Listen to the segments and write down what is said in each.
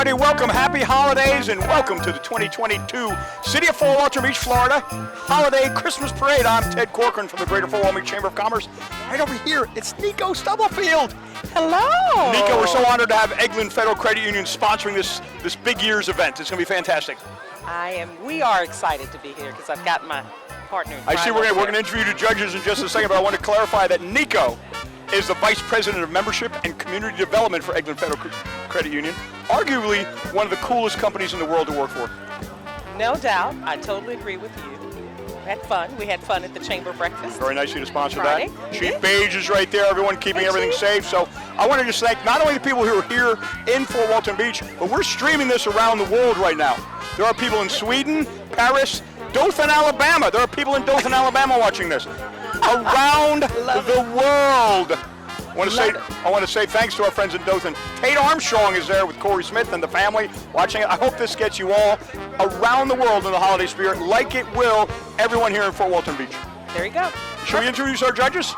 everybody. Welcome. Happy holidays and welcome to the 2022 City of Fort Walton Beach, Florida Holiday Christmas Parade. I'm Ted Corcoran from the Greater Fort Walton Beach Chamber of Commerce. Right over here, it's Nico Stubblefield. Hello. Nico, we're so honored to have Eglin Federal Credit Union sponsoring this big year's event. It's going to be fantastic. We are excited to be here because I've got my partner. I see we're going to interview the judges in just a second, but I want to clarify that Nico is the Vice President of Membership and Community Development for Eglin Federal Credit Union, arguably one of the coolest companies in the world to work for. No doubt. I totally agree with you. We had fun. We had fun at the Chamber breakfast. Very nice of you to sponsor Friday. that. Chief Beige is right there, everyone keeping everything safe. So I want to just thank not only the people who are here in Fort Walton Beach, but we're streaming this around the world right now. There are people in Sweden, Paris, Dothan, Alabama. There are people in Dothan, Alabama watching this. Around the world. I want to say thanks to our friends in Dothan. Kate Armstrong is there with Corey Smith and the family watching it. I hope this gets you all around the world in the holiday spirit, like it will everyone here in Fort Walton Beach. There you go. Should we introduce our judges?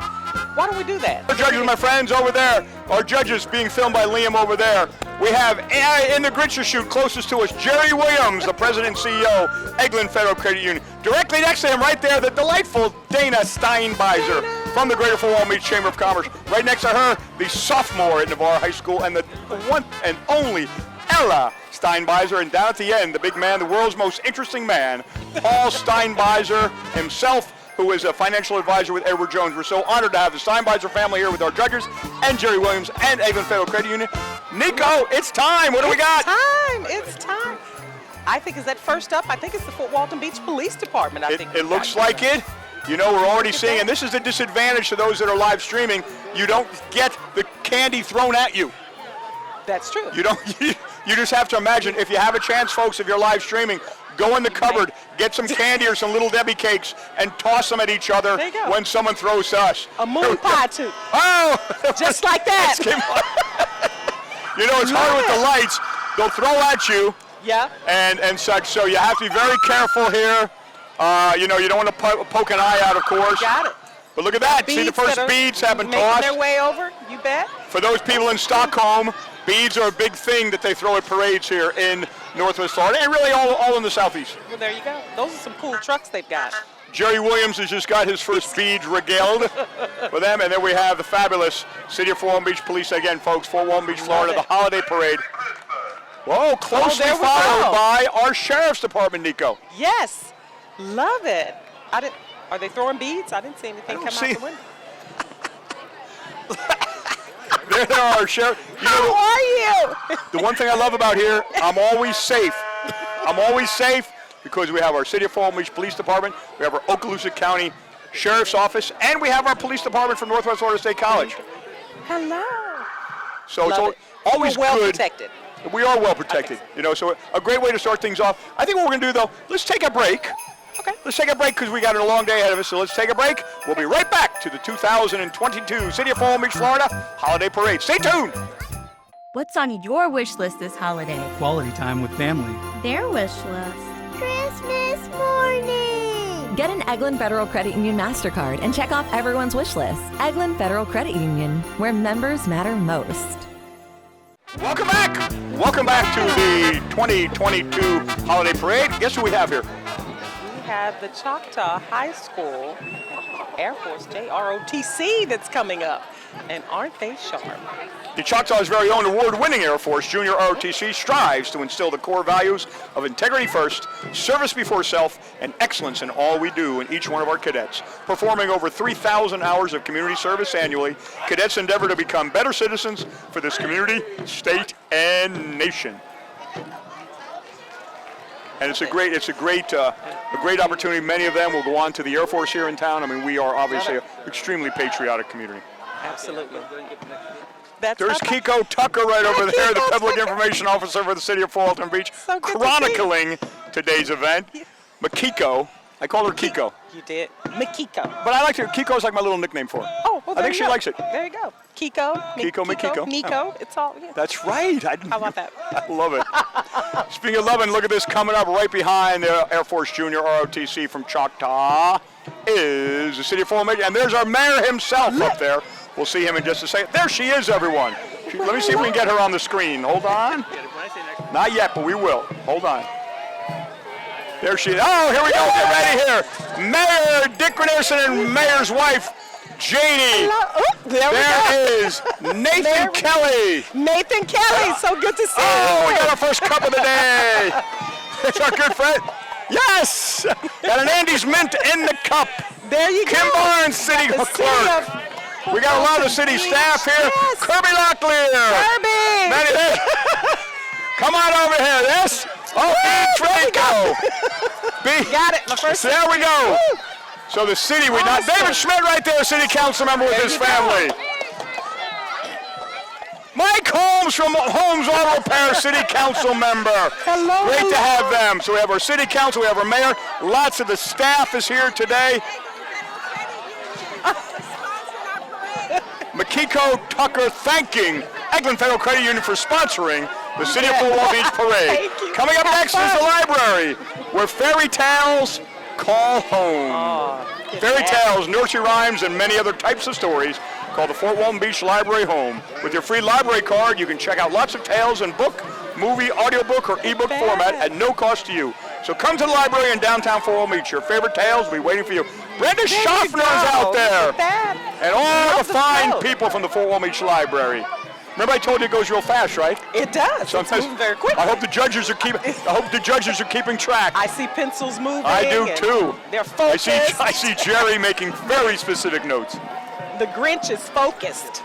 Why don't we do that? Our judges, my friends, over there. Our judges being filmed by Liam over there. We have in the Grincher chute closest to us, Jerry Williams, the president and CEO, Eglin Federal Credit Union. Directly next to him, right there, the delightful Dana Steinbeiser from the Greater Fort Walton Beach Chamber of Commerce. Right next to her, the sophomore at Navarre High School, and the one and only Ella Steinbeiser. And down at the end, the big man, the world's most interesting man, Paul Steinbeiser himself, who is a financial advisor with Edward Jones. We're so honored to have the Steinbeiser family here with our judges, and Jerry Williams, and Eglin Federal Credit Union. Nico, it's time. What do we got? It's time. I think is that first up. I think it's the Fort Walton Beach Police Department. It looks like it. You know, we're already seeing, and this is the disadvantage to those that are live streaming. You don't get the candy thrown at you. That's true. You don't. You just have to imagine, if you have a chance, folks, if you're live streaming, go in the cupboard, get some candy or some Little Debbie cakes, and toss them at each other when someone throws to us. A moon pie, too. Oh! Just like that. You know, it's hard with the lights. They'll throw at you. Yeah. And such. So you have to be very careful here. You know, you don't want to poke an eye out, of course. Got it. But look at that. See, the first beads have been tossed. Making their way over, you bet. For those people in Stockholm, beads are a big thing that they throw at parades here in Northwest Florida, and really all in the Southeast. Well, there you go. Those are some cool trucks they've got. Jerry Williams has just got his first beads regaled for them, and then we have the fabulous City of Fort Walton Beach Police again, folks. Fort Walton Beach, Florida, the holiday parade. Whoa, closely followed by our Sheriff's Department, Nico. Yes, love it. Are they throwing beads? I didn't see anything come out the window. There they are, Sheriff. How are you? The one thing I love about here, I'm always safe. I'm always safe because we have our City of Fort Walton Beach Police Department, we have our Okaloosa County Sheriff's Office, and we have our Police Department from Northwest Florida State College. Hello. So it's always well good. Protected. We are well protected. You know, so a great way to start things off. I think what we're going to do, though, let's take a break. Okay. Let's take a break because we got a long day ahead of us, so let's take a break. We'll be right back to the 2022 City of Fort Walton Beach, Florida Holiday Parade. Stay tuned. What's on your wish list this holiday? Quality time with family. Their wish list. Christmas morning! Get an Eglin Federal Credit Union MasterCard and check off everyone's wish list. Eglin Federal Credit Union, where members matter most. Welcome back. Welcome back to the 2022 Holiday Parade. Guess who we have here? We have the Choctaw High School Air Force Day ROTC that's coming up. And aren't they sharp? The Choctaw's very own award-winning Air Force Junior ROTC strives to instill the core values of integrity first, service before self, and excellence in all we do in each one of our cadets. Performing over 3,000 hours of community service annually, cadets endeavor to become better citizens for this community, state, and nation. And it's a great opportunity. Many of them will go on to the Air Force here in town. I mean, we are obviously an extremely patriotic community. Absolutely. There's Kiko Tucker right over there, the Public Information Officer for the City of Fort Walton Beach, chronicling today's event. Makiko, I call her Kiko. You did. Makiko. But I like her. Kiko's like my little nickname for her. Oh, well, I think she likes it. There you go. Kiko, Makiko. Nico, it's all, yeah. That's right. How about that? I love it. Speaking of loving, look at this coming up right behind the Air Force Junior ROTC from Choctaw is the City of Fort Walton Beach, and there's our mayor himself up there. We'll see him in just a second. There she is, everyone. Let me see if we can get her on the screen. Hold on. Not yet, but we will. Hold on. There she is. Oh, here we go. Get ready here. Mayor Dick Granderson and Mayor's wife, Janie. There we There go. is Nathan Kelly. Nathan Kelly, so good to see Oh, we you. got our first cup of the day. It's our good friend. Yes. Got an Andy's Mint in the cup. There you Kim go. Barnes, city The clerk. We got a lot of the city staff here. Yes. Kirby Locklear. Kirby. Manny, come on over here. Yes. Oh, Draco. Got it. My first. So there we go. So the city, we got Awesome. David Schmidt right there, city council member with There his you go. family. Mike Holmes from Holmes Auto Repair, city council member. Hello, Great to hello. have them. So we have our city council, we have our mayor. Lots of the staff is here today. Makiko Tucker thanking Eglin Federal Credit Union for sponsoring the City of Fort Walton Beach Parade. Thank you. Coming up Have next is fun. the library, where fairy tales call home. Fairy tales, nursery rhymes, and many other types of stories call the Fort Walton Beach Library home. With your free library card, you can check out lots of tales in book, movie, audiobook, or ebook format at no cost to you. So come to the library in downtown Fort Walton Beach. Your favorite tales will be waiting for you. Brenda Schaffner is out there. Look at that. And all Love the the fine flow. people from the Fort Walton Beach Library. Remember I told you it goes real fast, right? It does. It's moving very quick. I hope the judges are keeping track. I see pencils moving. I do and too. They're focused. I see Jerry making very specific notes. The Grinch is focused.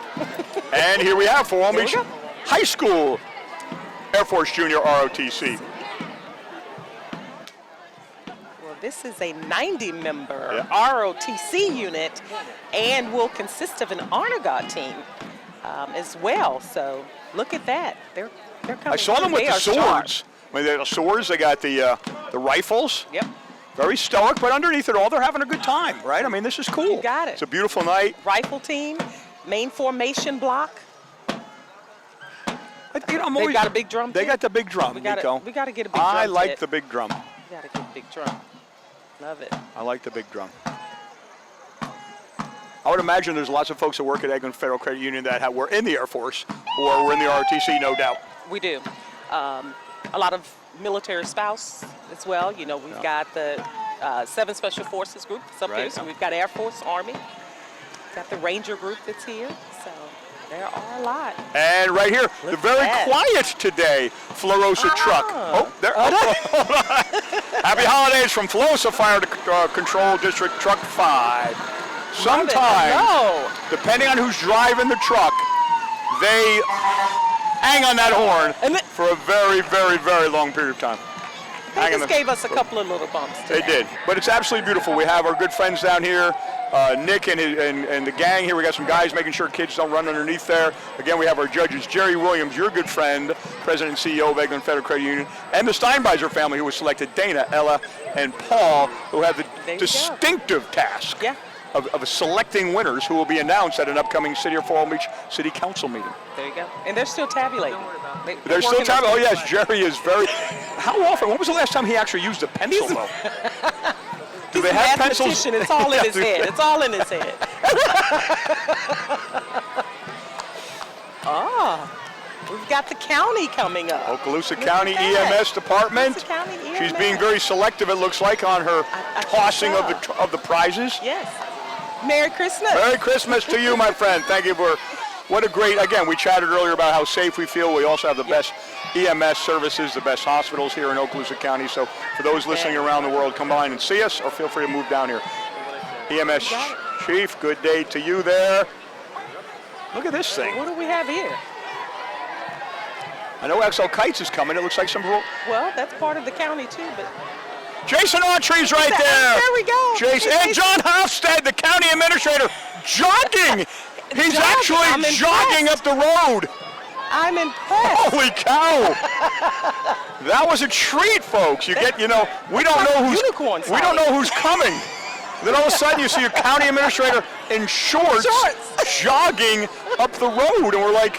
And here we have Fort Walton Here we Beach go. High School Air Force Junior ROTC. Well, this is a 90-member Yeah. ROTC unit and will consist of an honor guard team as well. So look at that. They're coming. I saw them with They the are sharp. swords. When they got swords, they got the rifles. Yep. Very stoic, but underneath it all, they're having a good time, right? I mean, this is cool. You got it. It's a beautiful night. Rifle team, main formation block. They've got a big drum, They too? got the big drum, We Nico. got to get a big drum. I like kit. the big drum. We got to get a big drum. Love it. I like the big drum. I would imagine there's lots of folks that work at Eglin Federal Credit Union that were in the Air Force or were in the ROTC, no doubt. We do. A lot of military spouse as well. You know, we've got the 7 Special Forces group that's up here. Right. So we've got Air Force, Army. Got the Ranger group that's here. So there are a lot. And right here, the Look very at that. quiet today Flarosa truck. Oh, there. Hold on. Happy holidays from Flarosa Fire Control District Truck 5. Sometimes, No. depending on who's driving the truck, they hang on that horn And for a very, very, very long period of time. They Hang on just the- gave us a couple of little bumps They today. did, but it's absolutely beautiful. We have our good friends down here, Nick and the gang here. We got some guys making sure kids don't run underneath there. Again, we have our judges, Jerry Williams, your good friend, President and CEO of Eglin Federal Credit Union, and the Steinbeiser family, who was selected, Dana, Ella, and Paul, who have the There you go. distinctive task Yeah. of selecting winners who will be announced at an upcoming City of Fort Walton Beach City Council meeting. There you go. And they're still tabulating. They're still talking. Oh yes, Jerry is very. How often? When was the last time he actually used a pencil? Though? Do they have pencils? Mathematician, it's all in his head. It's all in his head. We've got the county coming up. Okaloosa Look County at that. EMS department. Okaloosa County She's EMS. being very selective, it looks like, on her I think tossing so. of the prizes. Yes. Merry Christmas. Merry Christmas to you, my friend. Thank you for what a great. Again, we chatted earlier about how safe we feel. We also have the best EMS services, the best hospitals here in Okaloosa County. So for those listening around the world, come by and see us, or feel free to move down here. EMS Chief, good day to you there. Look at this thing. What do we have here? I know XL Kites is coming. It looks like some. Well, that's part of the county too, but Jason Autry's right there. There we go. Jason and John Hofstad, the county administrator, jogging. He's Jogging. I'm actually jogging up the road. I'm impressed. Holy cow! That was a treat, folks. You get, we don't like know who's unicorn we don't know sighting. who's coming. Then all of a sudden you see a county administrator in shorts jogging up the road, and we're like,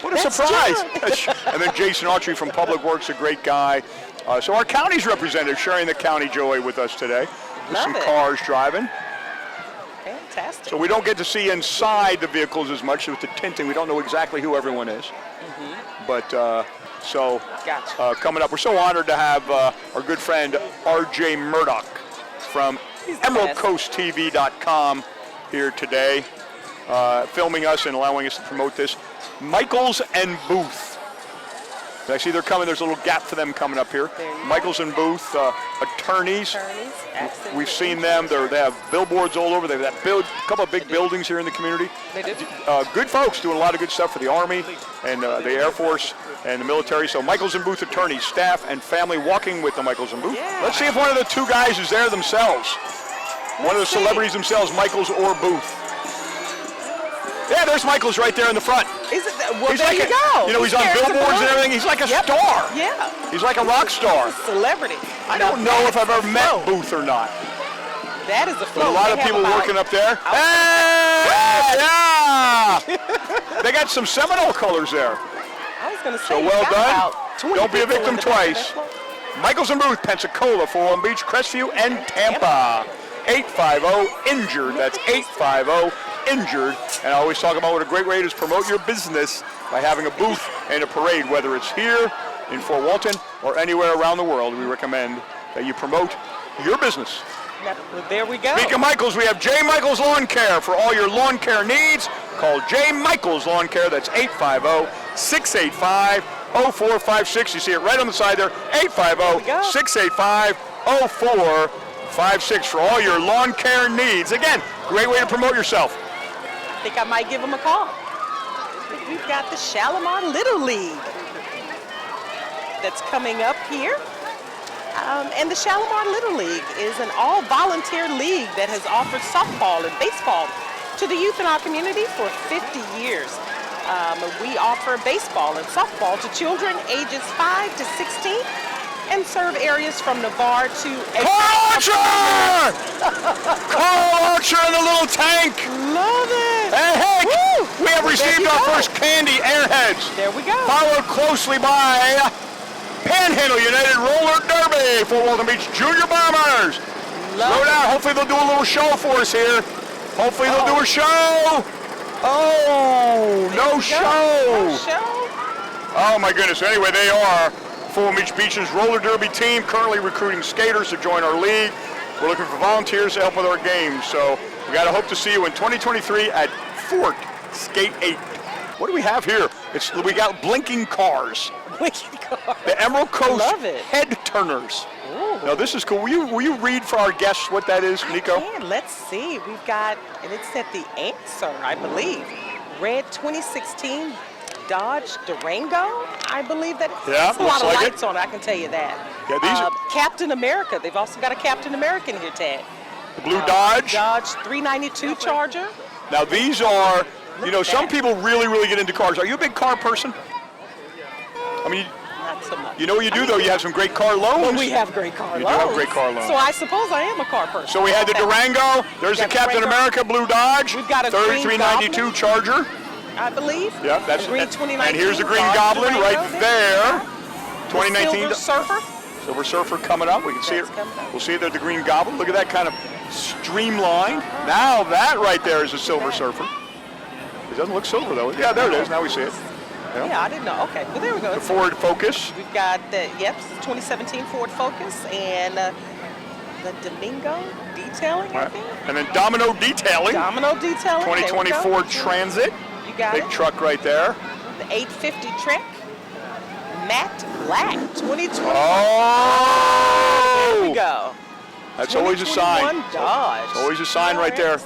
what a That's surprise! And then Jason Autry from Public Works, a great guy. So our county's representative sharing the county joy with us today. With Love some it. cars driving. Fantastic. So we don't get to see inside the vehicles as much with the tinting. We don't know exactly who everyone is. But So Gotcha. coming up, we're so honored to have our good friend R.J. Murdoch from He's the best. EmeraldCoastTV.com here today, filming us and allowing us to promote this. Michaels and Booth. I see they're coming. There's a little gap for them coming up here. There you Michaels and Booth, attorneys. Accident We've seen them. They have billboards all over. They have a couple of big buildings here in the community. They do. Good folks doing a lot of good stuff for the Army and the Air Force and the military. So Michaels and Booth attorneys, staff, and family walking with the Michaels and Booth. Yeah. Let's see if one of the two guys is there themselves. One of the Let's see. celebrities themselves, Michaels or Booth. Yeah, there's Michaels right there in the front. Is it that? Well, He's there like you go. You know, he's on carries the billboards and balloon. everything. He's like a Yep. star. Yeah. He's like a rock star. Celebrity. I don't know if I've ever met float. Booth or not. That is a float. There's a lot They of have people about- working up there. Hey! Yeah! They got some Seminole colors there. I was going to say, So you well got done. about 20 Don't be a people victim in the back of twice. that float. Michaels and Booth, Pensacola, Fort Walton Beach, Crestview, and Tampa. 850-INJURED. That's 850-INJURED. And I always talk about what a great way to promote your business by having a booth and a parade, whether it's here in Fort Walton or anywhere around the world. We recommend that you promote your business. Well, there we go. Speaking of Michaels, we have J. Michaels Lawn Care for all your lawn care needs. Call J. Michaels Lawn Care. That's 850-685-0456. You see it right on the side there. 850-685-0456 for all your lawn care needs. Again, great way to promote yourself. I think I might give them a call. We've got the Shalimar Little League that's coming up here. And the Shalimar Little League is an all-volunteer league that has offered softball and baseball to the youth in our community for 50 years. We offer baseball and softball to children ages 5 to 16 and serve areas from Navarre to... Carl Archer! Carl Archer in the little tank! Love it! And hey, Woo! we have Well, there received you our go. first candy airheads. There we go. Followed closely by Panhandle United Roller Derby, Fort Walton Beach Junior Bombers. Love Slow it. down. Hopefully they'll do a little show for us here. Hopefully they'll do a show. Oh, no show. No show. Oh my goodness. Anyway, they are Fort Walton Beach's roller derby team, currently recruiting skaters to join our league. We're looking for volunteers to help with our games. So we got to hope to see you in 2023 at Fort Skate 8. What do we have here? We got blinking cars. The Emerald Coast Love it. head turners. Ooh. Now this is cool. Will you read for our guests what that is, Nico? And let's see. We've got, and it's at the answer, I believe. Red 2016 Dodge Durango, I believe that. Yeah, There's a lot of looks like lights on it, I can tell you that. Yeah, these are- Captain America. They've also got a Captain America in here tag. The blue Dodge. Dodge 392 Charger. Now these are, you know, at some that. people really get into cars. Are you a big car person? I mean, Not so much. you know what you do though? You have some great car loans. Well, we have great car You loans. do have great car loans. So I suppose I am a car person. So we had the Durango. There's the Got the Captain Durango. America blue Dodge. We've got a green 3392 Charger. I believe. Yep, that's The green and 2019 here's the green Dodge Goblin Durango right there. The 2019 Silver Surfer. Silver Surfer coming up. We can see it. That's coming up. We'll see it there, the green Goblin. Look at that kind of streamline. Now that right there is a Silver Surfer. It doesn't look silver though. Yeah, there it is. Now we see it. Yeah, I didn't know. Okay, well there we go. The Ford Focus. We've got the 2017 Ford Focus and the Domingo Detailing, I think. And then Domino Detailing. Domino Detailing. there we go. 2024 Transit. You got Big it. truck right there. The 850 Trek. Matte Black 2020. Oh! There we go. That's always a sign. 2021 Dodge. It's always a sign right there.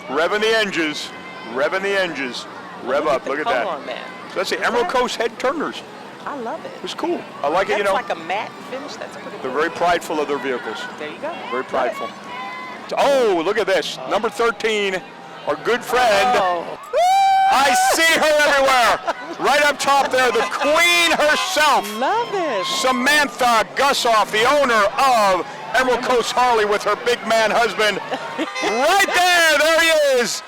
Revving the engines. Revving the engines. Rev up. Look at that. Color on that. So that's the Emerald Coast head turners. I love it. It's cool. I like it, That's you know. like a matte finish. That's pretty They're cool. very prideful of their vehicles. There you go. Very Love it. prideful. Oh, look at this. Number 13, our good friend. Oh. I see her everywhere. Right up top there, the queen herself. Love it. Samantha Gussoff, the owner of Emerald Coast Harley with her big man husband. Right there he is.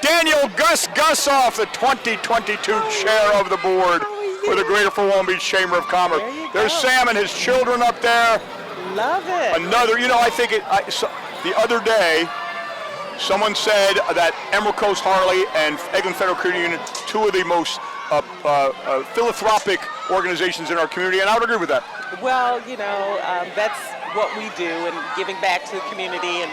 Daniel Gussoff, the 2022 chair of the board for the Greater Fort Walton Beach Chamber of Commerce. There you There's go. Sam and his children up there. Love it. Another, you know, I think the other day, someone said that Emerald Coast Harley and Eglin Federal Credit Union, two of the most philanthropic organizations in our community, and I would agree with that. Well, that's what we do, and giving back to the community, and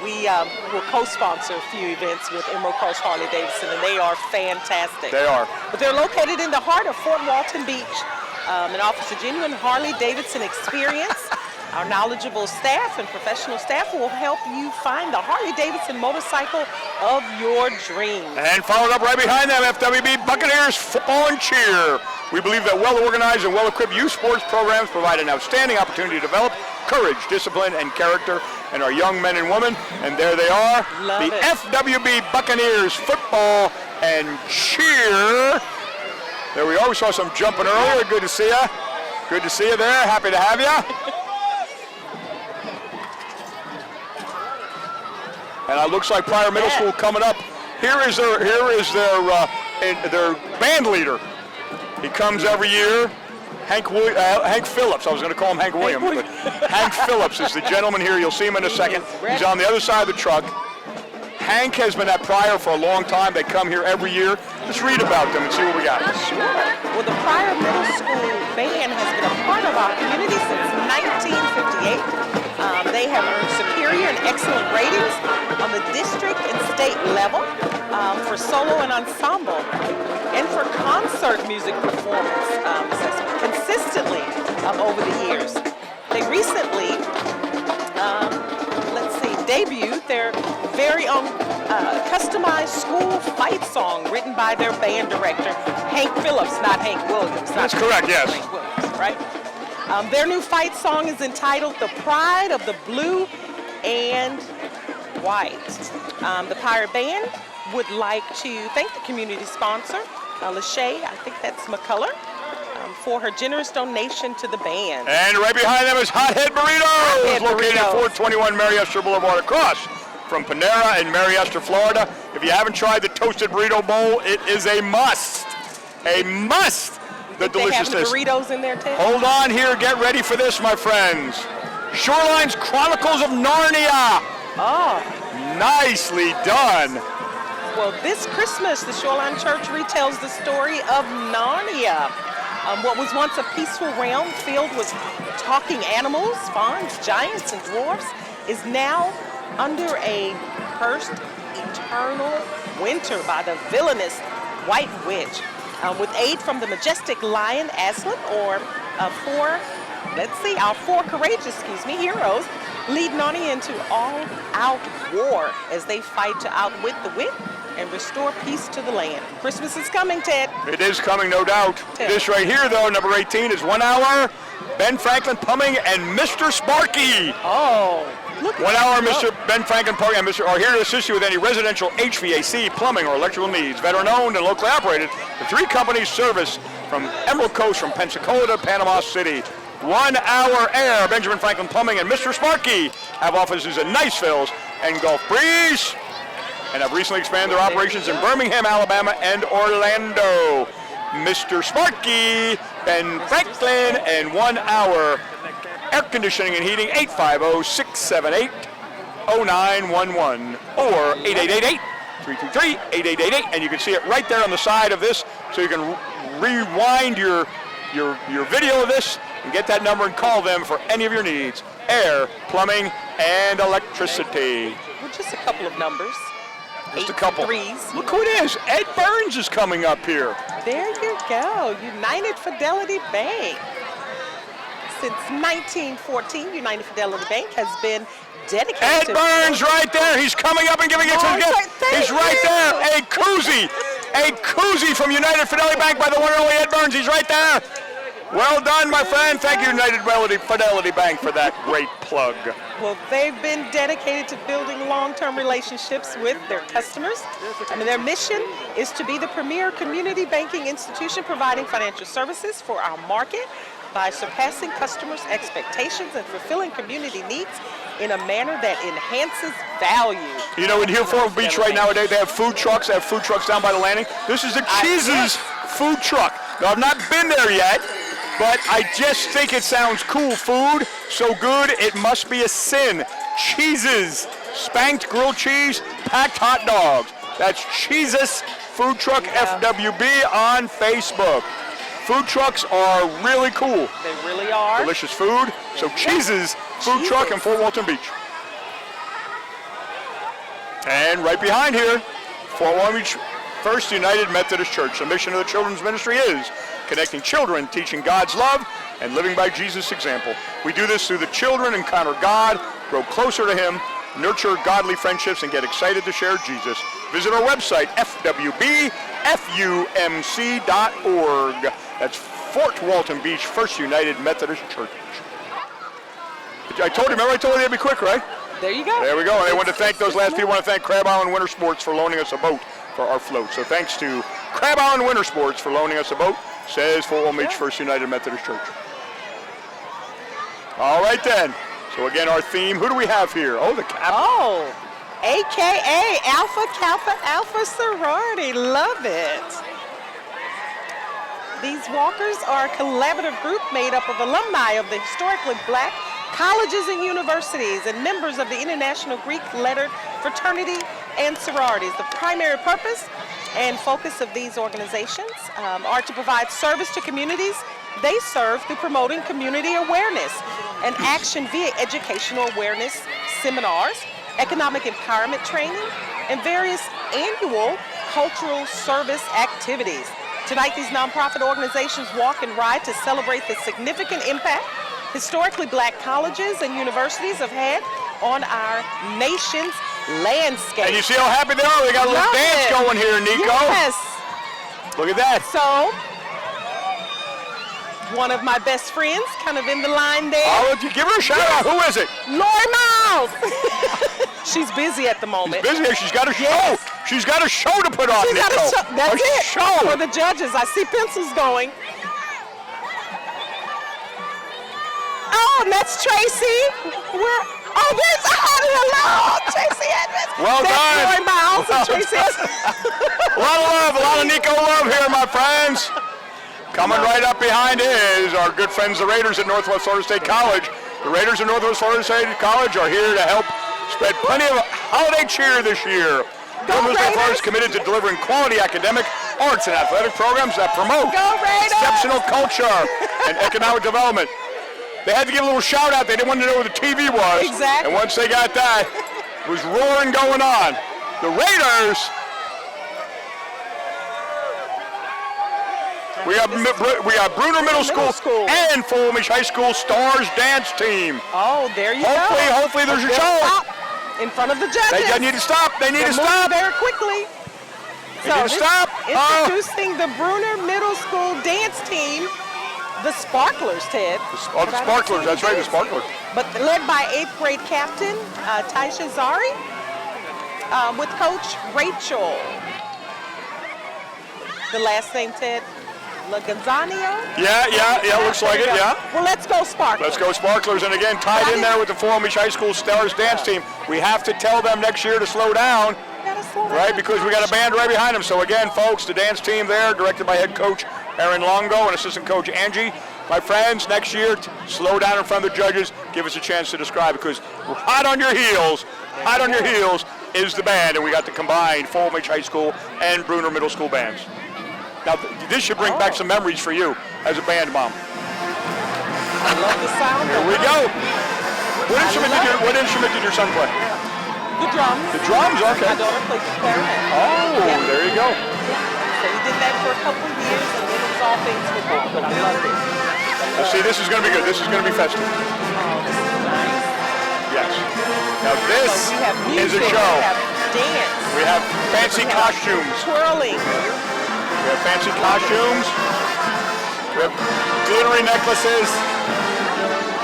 we will co-sponsor a few events with Emerald Coast Harley Davidson, and they are fantastic. They are. But they're located in the heart of Fort Walton Beach and offers a genuine Harley Davidson experience. Our knowledgeable staff and professional staff will help you find the Harley Davidson motorcycle of your dreams. And followed up right behind them, FWB Buccaneers Football and Cheer. We believe that well-organized and well-equipped youth sports programs provide an outstanding opportunity to develop courage, discipline, and character in our young men and women. And there they are, Love the it. FWB Buccaneers Football and Cheer. There we are. We saw some jumping earlier. Good to see you. Good to see you there. Happy to have you. And it looks like Pryor Middle School coming up. Here is their band leader. He comes every year. Hank Phillips. I was going to call him Hank Williams, but Hank Phillips is the gentleman here. You'll see him in a second. He's on the other side of the truck. Hank has been at Pryor for a long time. They come here every year. Let's read about them and see what we got. Sure. Well, the Pryor Middle School band has been a part of our community since 1958. They have earned superior and excellent ratings on the district and state level for solo and ensemble, and for concert music performance assessment consistently over the years. They recently, debuted their very own customized school fight song written by their band director, Hank Phillips, not Hank Williams. That's correct, yes. Hank Williams, right? Their new fight song is entitled The Pride of the Blue and White. The Pirate Band would like to thank the community sponsor, Lachey, I think that's McCullough, for her generous donation to the band. And right behind them is Hothead Burritos, located at Burritos. 421 Mary Esther Boulevard, across from Panera in Mary Esther, Florida. If you haven't tried the Toasted Burrito Bowl, it is a must. A must. The deliciousness. They have the burritos in there, Ted? Hold on here. Get ready for this, my friends. Shoreline's Chronicles of Narnia. Oh. Nicely done. Well, this Christmas, the Shoreline Church retells the story of Narnia. What was once a peaceful realm filled with talking animals, fauns, giants, and dwarfs is now under a cursed eternal winter by the villainous White Witch. With aid from the majestic lion Aslan, our four courageous, heroes lead Narnia into all-out war as they fight to outwit the wit and restore peace to the land. Christmas is coming, Ted. It is coming, no doubt. Ted. This right here, though, number 18, is 1 hour. Ben Franklin Plumbing and Mr. Sparky. Oh, look. 1 hour, Mr. Ben Franklin Plumbing and Mr. are here to assist you with any residential HVAC, plumbing, or electrical needs. Veteran-owned and locally operated. The three companies service from Emerald Coast, from Pensacola to Panama City. 1 hour air. Benjamin Franklin Plumbing and Mr. Sparky have offices in Niceville and Gulf Breeze, and have recently expanded their operations in Birmingham, Alabama, and Orlando. Mr. Sparky, Ben Franklin, and 1 hour air conditioning and heating, 850-678-0911 or 8888-323-8888, and you can see it right there on the side of this, so you can rewind your video of this and get that number and call them for any of your needs: air, plumbing, and electricity. Well, just a couple of numbers. Just a couple. Threes. Look who it is. Ed Burns is coming up here. There you go. United Fidelity Bank. Since 1914, United Fidelity Bank has been dedicated Ed to... Burns right there. He's coming up and giving it to Oh, his guest. thank He's right you. there. A koozie. A koozie from United Fidelity Bank by the one and only Ed Burns. He's right there. Well done, my friend. Thank you, United Fidelity Bank, for that great plug. Well, they've been dedicated to building long-term relationships with their customers. I mean, their mission is to be the premier community banking institution providing financial services for our market by surpassing customers' expectations and fulfilling community needs in a manner that enhances value. You know, in here Fort Beach right nowadays, they have food trucks. They have food trucks down by the landing. This is the Cheese's food truck. Now, I've not been there yet, but I just think it sounds cool. Food so good, it must be a sin. Cheese's, spanked grilled cheese, packed hot dogs. That's Jesus Food Truck FWB on Facebook. Food trucks are really cool. They really are. Delicious food. So Jesus Food Truck in Fort Walton Beach. And right behind here, Fort Walton Beach First United Methodist Church. The mission of the children's ministry is connecting children, teaching God's love, and living by Jesus' example. We do this through the children encounter God, grow closer to Him, nurture godly friendships, and get excited to share Jesus. Visit our website, fwbfumc.org. That's Fort Walton Beach First United Methodist Church. I told you, remember I told you they'd be quick, right? There you go. There we go. And I want to thank those last people. I want to thank Crab Island Winter Sports for loaning us a boat for our float. So thanks to Crab Island Winter Sports for loaning us a boat, says Fort Walton Beach First United Methodist Church. All right then. So again, our theme, who do we have here? Oh, the captain. Oh, AKA Alpha Kappa Alpha Sorority. Love it. These walkers are a collaborative group made up of alumni of the historically black colleges and universities and members of the International Greek Lettered Fraternity and Sororities. The primary purpose and focus of these organizations are to provide service to communities they serve through promoting community awareness and action via educational awareness seminars, economic empowerment training, and various annual cultural service activities. Tonight, these nonprofit organizations walk and ride to celebrate the significant impact historically black colleges and universities have had on our nation's landscape. And you see how happy they are? They got a little dance going here, Nico. Yes. Look at that. So, one of my best friends kind of in the line there. Oh, give her a shout out. Who is it? Lori Miles. She's busy at the moment. She's busy. She's got a show. Yes. She's got a show to put on, She's got Nico. a show. That's it. Show. For the judges. I see pencils going. Oh, and that's Tracy. There's hello, Tracy Edmonds. Well that's done. Lori Miles and Tracy Edmonds. A lot of love, a lot of Nico love here, my friends. Coming right up behind is our good friends, the Raiders at Northwest Florida State College. The Raiders at Northwest Florida State College are here to help spread plenty of holiday cheer this year. Northwest Florida is committed to delivering quality academic, arts, and athletic programs that promote exceptional culture and economic development. They had to give a little shout out. They didn't want to know where the TV was. Exactly. And once they got that, it was roaring going on. The Raiders. We have Bruner Middle School and Fort Walton Beach High School Stars Dance Team. Oh, there you go. Hopefully there's a show. In front of the judges. They need to stop. They need to stop. Very quickly. They need to stop. Introducing the Bruner Middle School Dance Team, the Sparklers, Ted. The Sparklers. That's right, the Sparklers. But led by 8th grade captain Taisha Zari with Coach Rachel. The last name, Ted? Laganzanio? Yeah, looks like it, yeah. Well, let's go Sparklers. Let's go Sparklers, and again, tied in there with the Fort Walton Beach High School Stars Dance Team. We have to tell them next year to slow down, right, because we got a band right behind them. So again, folks, the dance team there, directed by head coach Aaron Longo and assistant coach Angie. My friends, next year, slow down in front of the judges, give us a chance to describe, because hot on your heels is the band, and we got the combined Fort Walton Beach High School and Bruner Middle School bands. Now, this should bring back some memories for you as a band mom. I love the sound. Here we go. What instrument did your son play? The drums. The drums, okay. My daughter plays the clarinet. Oh, yeah. There you go. So he did that for a couple of years, and then it was all things football, but I loved it. Now, see, this is going to be good. This is going to be festive. Oh, this is nice. Yes. Now, this is a show. We have dance. We have fancy costumes. Twirling. We have fancy costumes. We have glittery necklaces.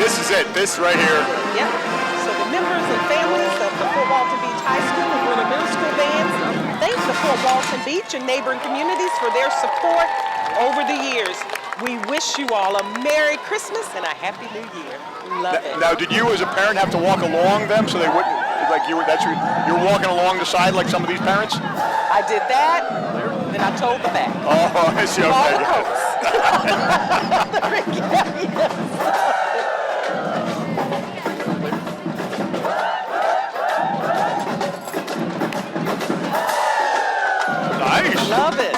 This is it. This right here. Yep. So the members and families of the Fort Walton Beach High School and Bruner Middle School bands thank the Fort Walton Beach and neighboring communities for their support over the years. We wish you all a Merry Christmas and a Happy New Year. Love it. Now, did you as a parent have to walk along them so they wouldn't, like you're walking along the side like some of these parents? I did that, then I told the back. Oh, I see. Okay. All the coats. Love it.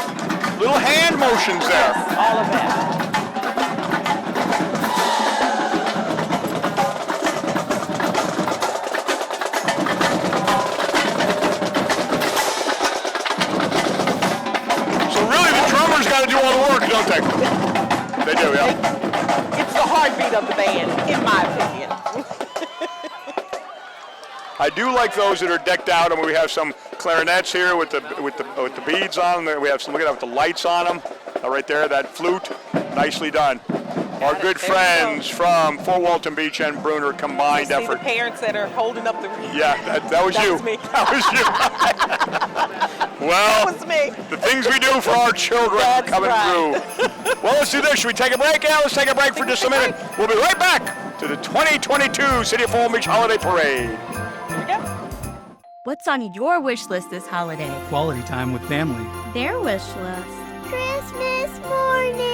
Little hand motions there. Yes, all of that. So really, the drummers got to do all the work, don't they? They do, yeah. It's the heartbeat of the band, in my opinion. I do like those that are decked out. I mean, we have some clarinets here with the beads on them. We have some, look at that, with the lights on them. Right there, that flute, nicely done. Our good friends from Fort Walton Beach and Bruner combined See effort. the parents that are holding up the. Yeah, that was you. Was me. That was you. Well, That was me. the things we do for our children That's coming right. through. Well, let's do this. Should we take a break? Yeah, let's take a break for just a minute. We'll be right back to the 2022 City of Fort Walton Beach Holiday Parade. Here we go. What's on your wish list this holiday? Quality time with family. Their wish list. Christmas morning.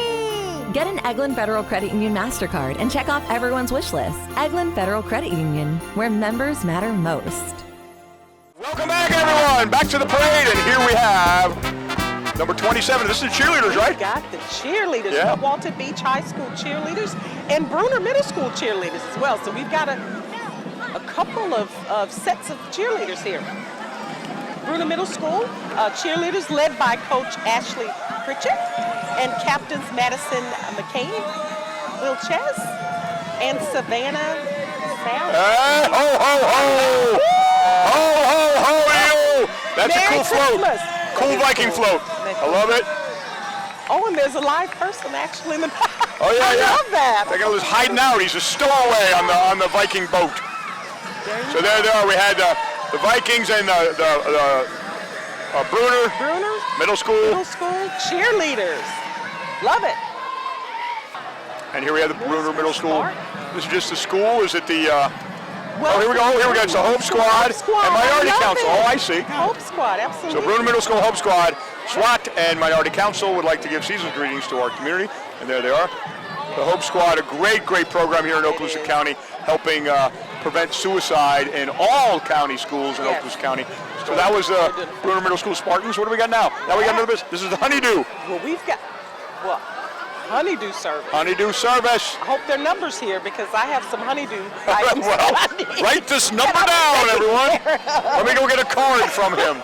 Get an Eglin Federal Credit Union MasterCard and check off everyone's wish list. Eglin Federal Credit Union, where members matter most. Welcome back, everyone. Back to the parade, and here we have number 27. This is the cheerleaders, right? We got the cheerleaders, Yeah. the Walton Beach High School cheerleaders, and Bruner Middle School cheerleaders as well. So we've got a couple of sets of cheerleaders here. Bruner Middle School cheerleaders led by Coach Ashley Pritchett and Captains Madison McCain, Will Chess, and Savannah Sal. Hey, ho, ho, ho! Ho, ho, ho, yo! That's Merry a cool float. Christmas. Cool Viking float. I love it. Oh, and there's a live person actually in the Oh, yeah, I yeah. love that. That guy was hiding out. He's a stowaway on the Viking boat. So there they are. We had the Vikings and the Bruner Bruner Middle School. Middle School cheerleaders. Love it. And here we have the Bruner Middle School. This is just the school. Is it the... Well, here we go. Here we go. It's the Hope Squad and Minority I love Council. it. Oh, I see. Hope Squad, absolutely. So Bruner Middle School Hope Squad, SWAT, and Minority Council would like to give season's greetings to our community. And there they are. The Hope Squad, a great, great program here in Okaloosa County, helping prevent suicide in all county schools in Yes. Okaloosa County. So that was Bruner Middle School Spartans. What do we got now? Now we got another business. This is the Honeydew. Well, we've got, honeydew service. Honeydew service. I hope their number's here because I have some honeydew items Well, that I need. write this number down, everyone. Let me go get a card from him.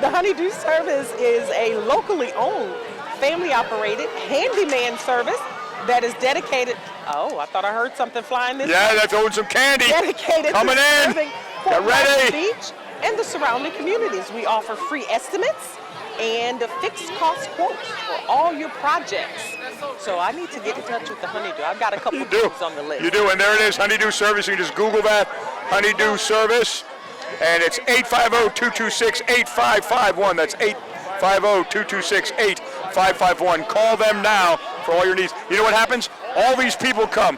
The Honeydew Service is a locally owned, family-operated handyman service that is dedicated. Oh, I thought I heard something flying this way. Yeah, they're throwing some candy. Dedicated Coming to in. serving Get Fort Walton ready. Beach and the surrounding communities. We offer free estimates and fixed cost quotes for all your projects. So I need to get in touch with the Honeydew. I've got a couple You do. things on the list. You do, and there it is, Honeydew Service. You can just Google that, Honeydew Service, and it's 850-226-8551. That's 850-226-8551. Call them now for all your needs. You know what happens? All these people come.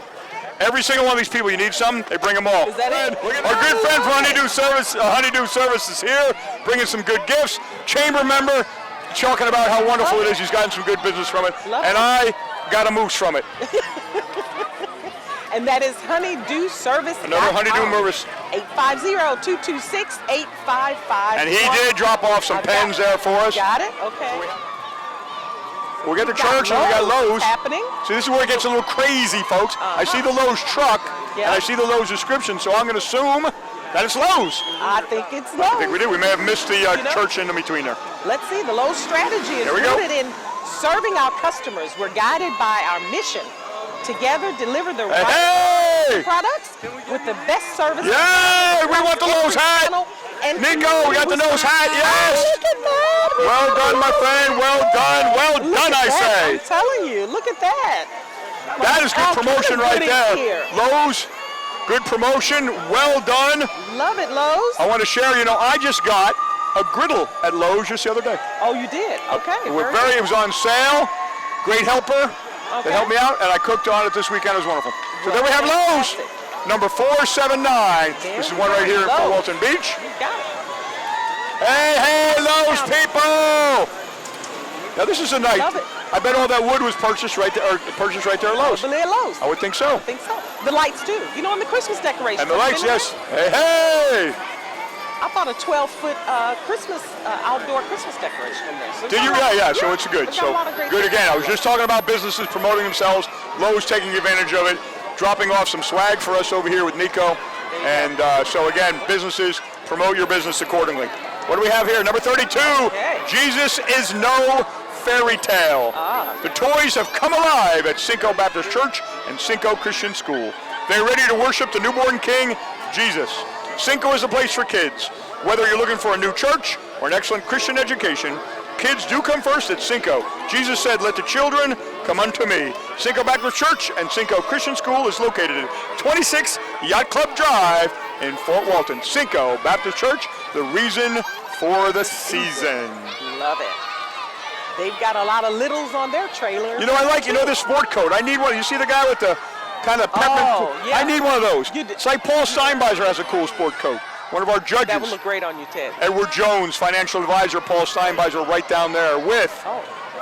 Every single one of these people, you need some, they bring them all. Is that it? Our good friend from Honeydew Service is here, bringing some good gifts. Chamber member, talking about how wonderful it is. He's gotten some good business from it. Love And it. I got a moose from it. And that is Honeydew Service. Another Honeydew Service. 850-226-8551. And he did drop off some pens there for us. Got it? Okay. We got the church and we got Lowe's. Happening. See, this is where it gets a little crazy, folks. I see the Lowe's truck Yeah. and I see the Lowe's description, so I'm going to assume that it's Lowe's. I think it's Lowe's. I think we did. We may have missed the You know? church in between there. Let's see. The Lowe's strategy is There we go. rooted in serving our customers. We're guided by our mission. Together, deliver the right Hey! products with the best service. Yay! We want the Lowe's hat. And Nico, we got the nose hat. Yes! Oh, look at that. Well done, my friend. Well done. Well Look done, at I that. say. I'm telling you. Look at that. That is good All promotion kind of right goodies there. here. Lowe's, good promotion. Well done. Love it, Lowe's. I want to share, I just got a griddle at Lowe's just the other day. Oh, you did? Okay. It was on sale. Great helper. Okay. They helped me out, and I cooked on it this weekend. It was wonderful. So there we have Lowe's, number 479. This is one right here in Fort Walton Beach. You got it. Hey, Lowe's people! Now this is a night. Love it. I bet all that wood was purchased right there at Lowe's. Probably at Lowe's. I would think so. I think so. The lights too. And the Christmas decorations. And the lights, yes. Hey! I bought a 12-foot Christmas outdoor Christmas decoration in there. So Did you? Yeah. So it's good. we got a lot of great Good things. again. I was just talking about businesses promoting themselves. Lowe's taking advantage of it, dropping off some swag for us over here with Nico. And so again, businesses, promote your business accordingly. What do we have here? Number 32. Okay. Jesus is no fairy tale. The toys have come alive at Cinco Baptist Church and Cinco Christian School. They're ready to worship the newborn King, Jesus. Cinco is a place for kids. Whether you're looking for a new church or an excellent Christian education, kids do come first at Cinco. Jesus said, "Let the children come unto me." Cinco Baptist Church and Cinco Christian School is located at 26 Yacht Club Drive in Fort Walton. Cinco Baptist Church, the reason for the season. Love it. They've got a lot of littles on their trailer. You know, I like, this sport coat. I need one. You see the guy with the kind of peppermint? Oh, yeah. I need one of those. You did- It's like Paul Steinbeiser has a cool sport coat. One of our judges. That would look great on you, Ted. Edward Jones, financial advisor, Paul Steinbeiser, right down there with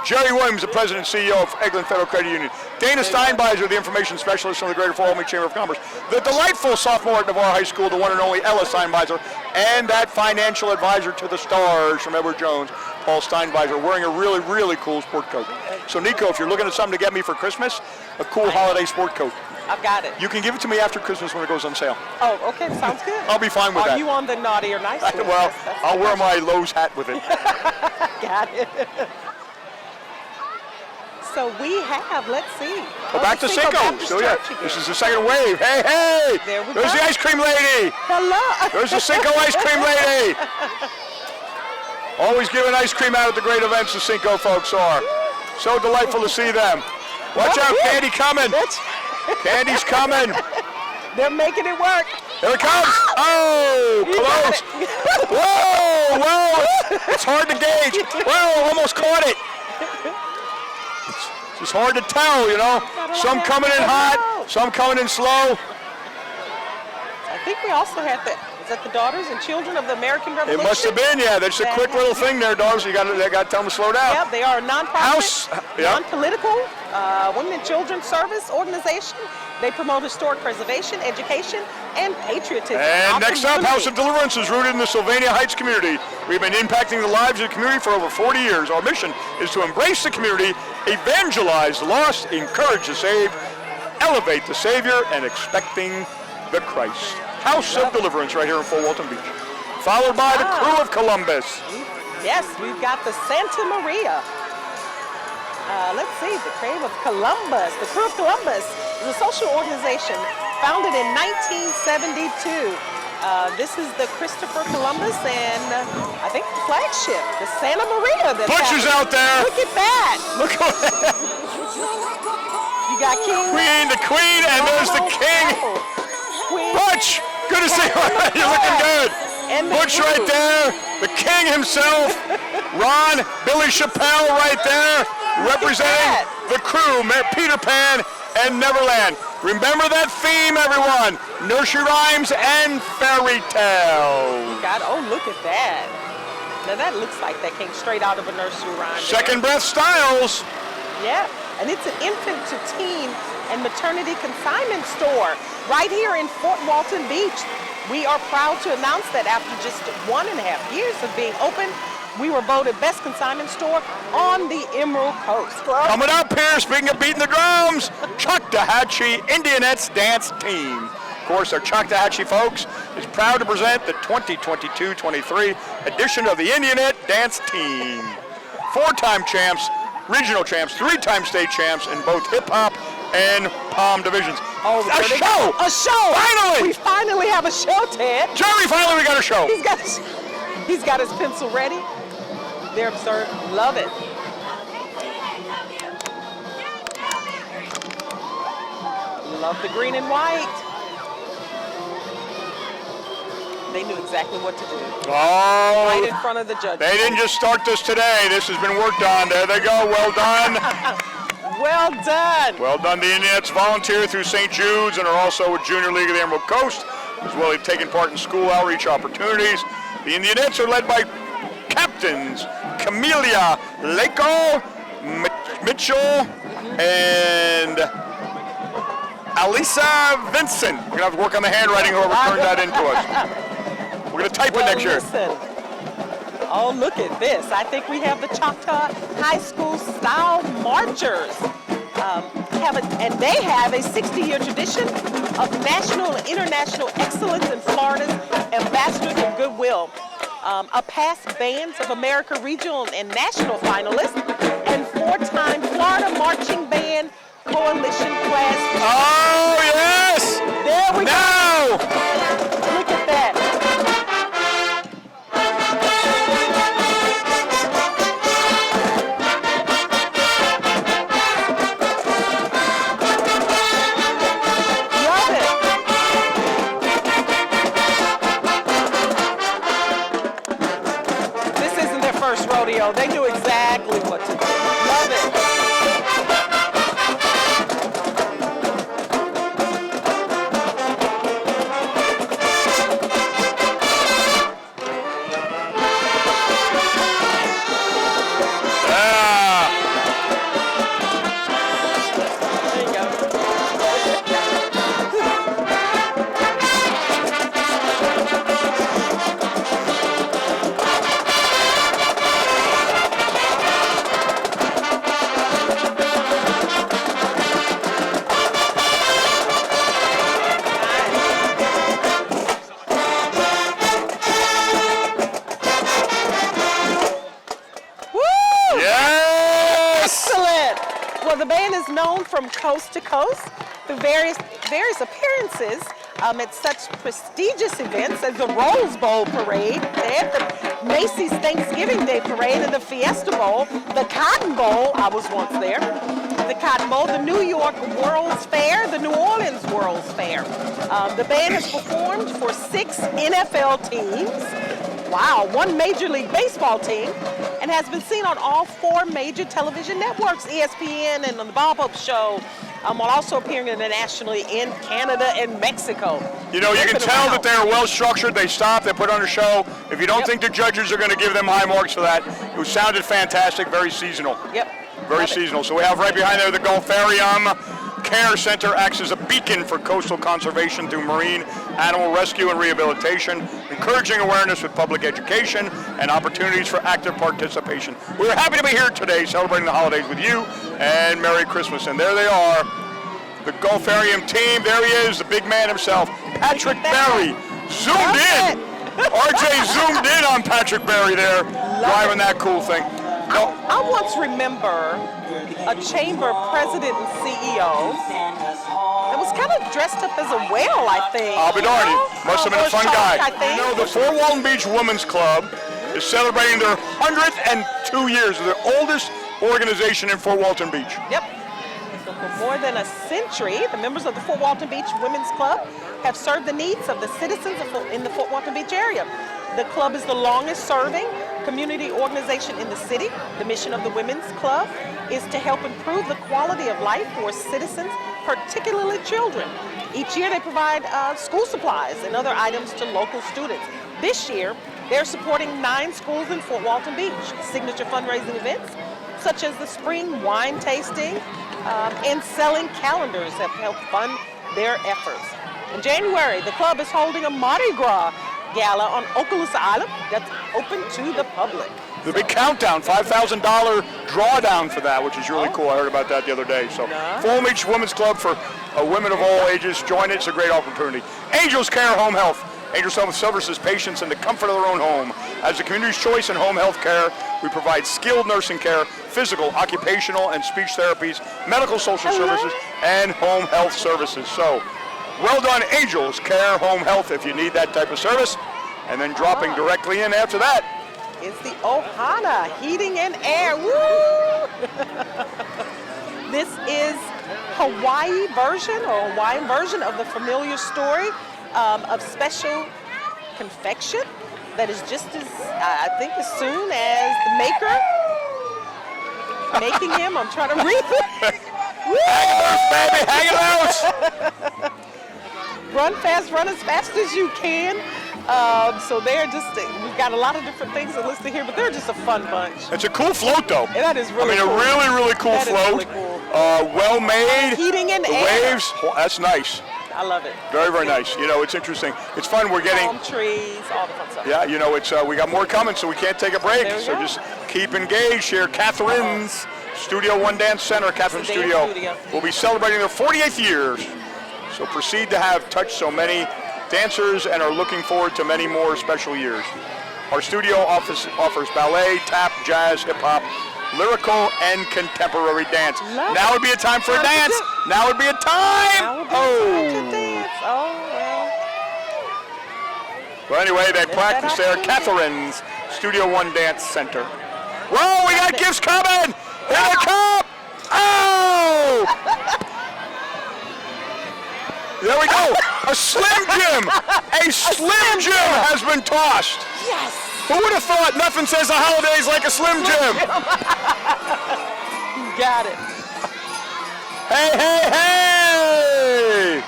Jerry Williams, the president and CEO of Eglin Federal Credit Union. Dana Steinbeiser, the information specialist from the Greater Fort Walton Chamber of Commerce. The delightful sophomore at Navarre High School, the one and only Ella Steinbeiser, and that financial advisor to the stars from Edward Jones, Paul Steinbeiser, wearing a really, really cool sport coat. So Nico, if you're looking at something to get me for Christmas, a cool holiday sport coat, I've got it. you can give it to me after Christmas when it goes on sale. Oh, okay. Sounds good. I'll be fine with Are that. you on the naughty or nice list? Well, That's I'll the wear question. my Lowe's hat with it. Got it. So we have, let's see. Go back to Cinco. Baptist So yeah, Church again. this is the second wave. Hey! There we There's go. the ice cream lady. Hello. There's the Cinco ice cream lady. Always giving ice cream out at the great events the Cinco folks are. So delightful to see them. Watch out, Candy coming. Candy's coming. They're making it work. Here it comes. Oh, You got close. it. Whoa. It's hard to gauge. Whoa, almost caught it. It's just hard to tell, Some coming in hot, some coming in slow. I think we also had is that the Daughters and Children of the American It Revolution? must have been, yeah. That's a quick little thing there, dogs. You got to tell them to slow down. Yep, they are a House- nonprofit, yep. non-political, women and children service organization. They promote historic preservation, education, and patriotism. And Our next up, community. House of Deliverance is rooted in the Sylvania Heights community. We've been impacting the lives of the community for over 40 years. Our mission is to embrace the community, evangelize the lost, encourage the saved, elevate the Savior, and expecting the Christ. House of Deliverance right here in Fort Walton Beach. Followed by the crew of Columbus. Yes, we've got the Santa Maria. Let's see, the Crew of Columbus. The Crew of Columbus is a social organization founded in 1972. This is the Christopher Columbus and I think the flagship, the Santa Maria. That's Butchers happening. out there. Look at that. Look at that. You got King. The Queen, and there's the King. Queen. Butch, good to see you. You're looking good. And the Butch crew. right there, the King himself. Ron, Billy Chappelle right there, representing the crew, Peter Pan and Neverland. Remember that theme, everyone. Nursery rhymes and fairy tales. Look at that. Now that looks like that came straight out of a nursery rhyme. there. Second breath styles. Yeah, and it's an infant to teen and maternity consignment store right here in Fort Walton Beach. We are proud to announce that after just 1.5 years of being open, we were voted best consignment store on the Emerald Coast. Coming up here, speaking of beating the drums, Choctawhatchee Indianettes dance team. Of course, our Choctawhatchee folks is proud to present the 2022-23 edition of the Indianette dance team. 4-time champs, regional champs, 3-time state champs in both hip-hop and pom divisions. Oh, A show! A show! Finally! We finally have a show, Ted. Jerry, finally we got a show! He's got his pencil ready. There, sir. Love it. Love the green and white. They knew exactly what to do. Oh, Right in front of the judges. they didn't just start this today. This has been worked on. There they go. Well done. Well done. Well done. The Indianettes volunteer through St. Jude's and are also with Junior League of the Emerald Coast, as well as taking part in school outreach opportunities. The Indianettes are led by captains Camelia Lako, Mitchell, and Alisa Vincent. We're going to have to work on the handwriting, whoever turned that into us. We're going to type it next year. Listen. Oh, look at this. I think we have the Choctaw High School style marchers. And they have a 60-year tradition of national and international excellence in Florida's ambassadors of goodwill. A past Bands of America regional and national finalist, and 4-time Florida Marching Band Coalition class. Oh, yes! There we go! Look at that. Rodeo. They knew exactly what to do. Love it. There you go. Well, the band is known from coast to coast through various appearances at such prestigious events as the Rose Bowl Parade, the Macy's Thanksgiving Day Parade, and the Fiesta Bowl, the Cotton Bowl, I was once there, the Cotton Bowl, the New York World's Fair, the New Orleans World's Fair. The band has performed for 6 NFL teams, wow, 1 Major League Baseball team, and has been seen on all 4 major television networks, ESPN and on the Bob Hope Show, while also appearing internationally in Canada and Mexico. You know, you can tell that they're well structured. They stop, they put on a show. If you don't think the judges are going to give them high marks for that, it sounded fantastic, very seasonal. Yep. Very seasonal. So we have right behind there the Gulfarium Care Center acts as a beacon for coastal conservation through marine animal rescue and rehabilitation, encouraging awareness with public education and opportunities for active participation. We're happy to be here today celebrating the holidays with you, and Merry Christmas. And there they are, the Gulfarium team. There he is, the big man himself, Patrick Berry, zoomed in. RJ zoomed in on Patrick Berry there, driving that cool thing. I once remember a chamber president and CEO that was kind of dressed up as a whale, I think. I'll be darned. Must have been a fun guy. I think. You know, the Fort Walton Beach Women's Club is celebrating their 102 years of the oldest organization in Fort Walton Beach. Yep. So for more than a century, the members of the Fort Walton Beach Women's Club have served the needs of the citizens in the Fort Walton Beach area. The club is the longest serving community organization in the city. The mission of the Women's Club is to help improve the quality of life for citizens, particularly children. Each year they provide school supplies and other items to local students. This year, they're supporting 9 schools in Fort Walton Beach. Signature fundraising events such as the spring wine tasting and selling calendars have helped fund their efforts. In January, the club is holding a Mardi Gras Gala on Okaloosa Island that's open to the public. The big countdown, $5,000 drawdown for that, which is really cool. I heard about that the other day. So, Fort Walton Beach Women's Club for women of all ages. Join it. It's a great opportunity. Angels Care Home Health. Angels Home services patients in the comfort of their own home. As the community's choice in home health care, we provide skilled nursing care, physical, occupational, and speech therapies, medical social services, and home health services. So, well done, Angels Care Home Health, if you need that type of service. And then dropping directly in after that is the Ohana Heating and Air. Woo! This is Hawaiian version of the familiar story of special confection that is just as, I think, as soon as the maker making him. I'm trying to read it. Hang it loose, baby, hang it loose. Run as fast as you can. So they're just, we've got a lot of different things listed here, but they're just a fun bunch. It's a cool float, though. And that is really cool. A really, really cool that float. Is really cool. Well made. Heating and the air. Waves, that's nice. I love it. Very, very nice. You know, it's interesting. It's fun. We're getting palm trees, all the fun stuff. Yeah, you know, it's we got more coming, so we can't take a break. There we So go. just keep engaged here. Catherine's Studio One Dance Center, Catherine's Dance Studio, studio. will be celebrating their 48th years. So proceed to have touched so many dancers and are looking forward to many more special years. Our studio offers ballet, tap, jazz, hip hop, lyrical, and contemporary dance. Love Now it. would be a time for a Time to dance. do- Now would be a time. Now would be time to dance. Oh, well. Well, anyway, they practice there at that I can. Catherine's Studio One Dance Center. Whoa, we got gifts coming! Here they come! Oh! There we go. A Slim Jim! A Slim Jim has been tossed. Yes. Who would have thought nothing says the holidays like a Slim Jim? You got it. Hey, hey, hey!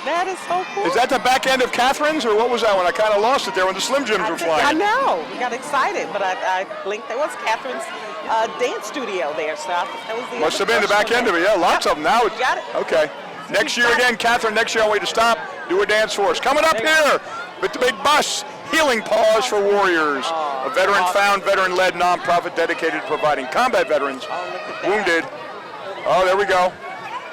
That is so cool. Is that the back end of Catherine's, or what was that one? I kind of lost it there when the Slim Jims were I flying. know. We got excited, but I blinked. There was Catherine's dance studio there, so I thought that was the Must have been the back end of it, yeah. Lots of them now. You got it. Okay. Next year again, Catherine, next year I want you to stop, do a dance for us. Coming up here with the big bus, Healing Paws for Warriors, a veteran-found, veteran-led nonprofit dedicated to providing combat veterans, wounded, oh, there we go,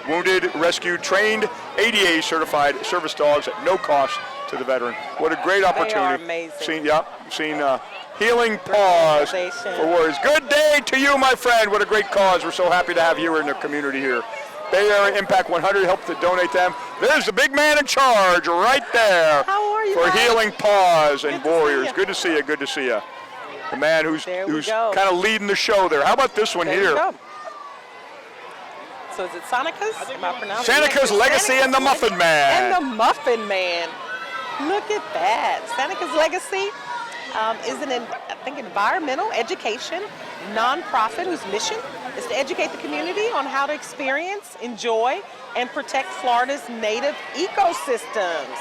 wounded, rescued, trained, ADA certified service dogs at no cost to the veteran. What a great opportunity. amazing. Seen Healing Paws for organization. Warriors. Good day to you, my friend. What a great cause. We're so happy to have you in the community here. Bay Area Impact 100 helped to donate them. There's the big man in charge right there. How are you, for Mike? Healing Paws and Good to see Warriors. ya. Good to see you. Good to see you. The man who's There we who's go. kind of leading the show there. How about this one There here? you go. So is it Sonica's? Am I pronouncing it? Sanica's Legacy and the Muffin Man. And the Muffin Man. Look at that. Sanica's Legacy is an, I think, environmental education nonprofit whose mission is to educate the community on how to experience, enjoy, and protect Florida's native ecosystems.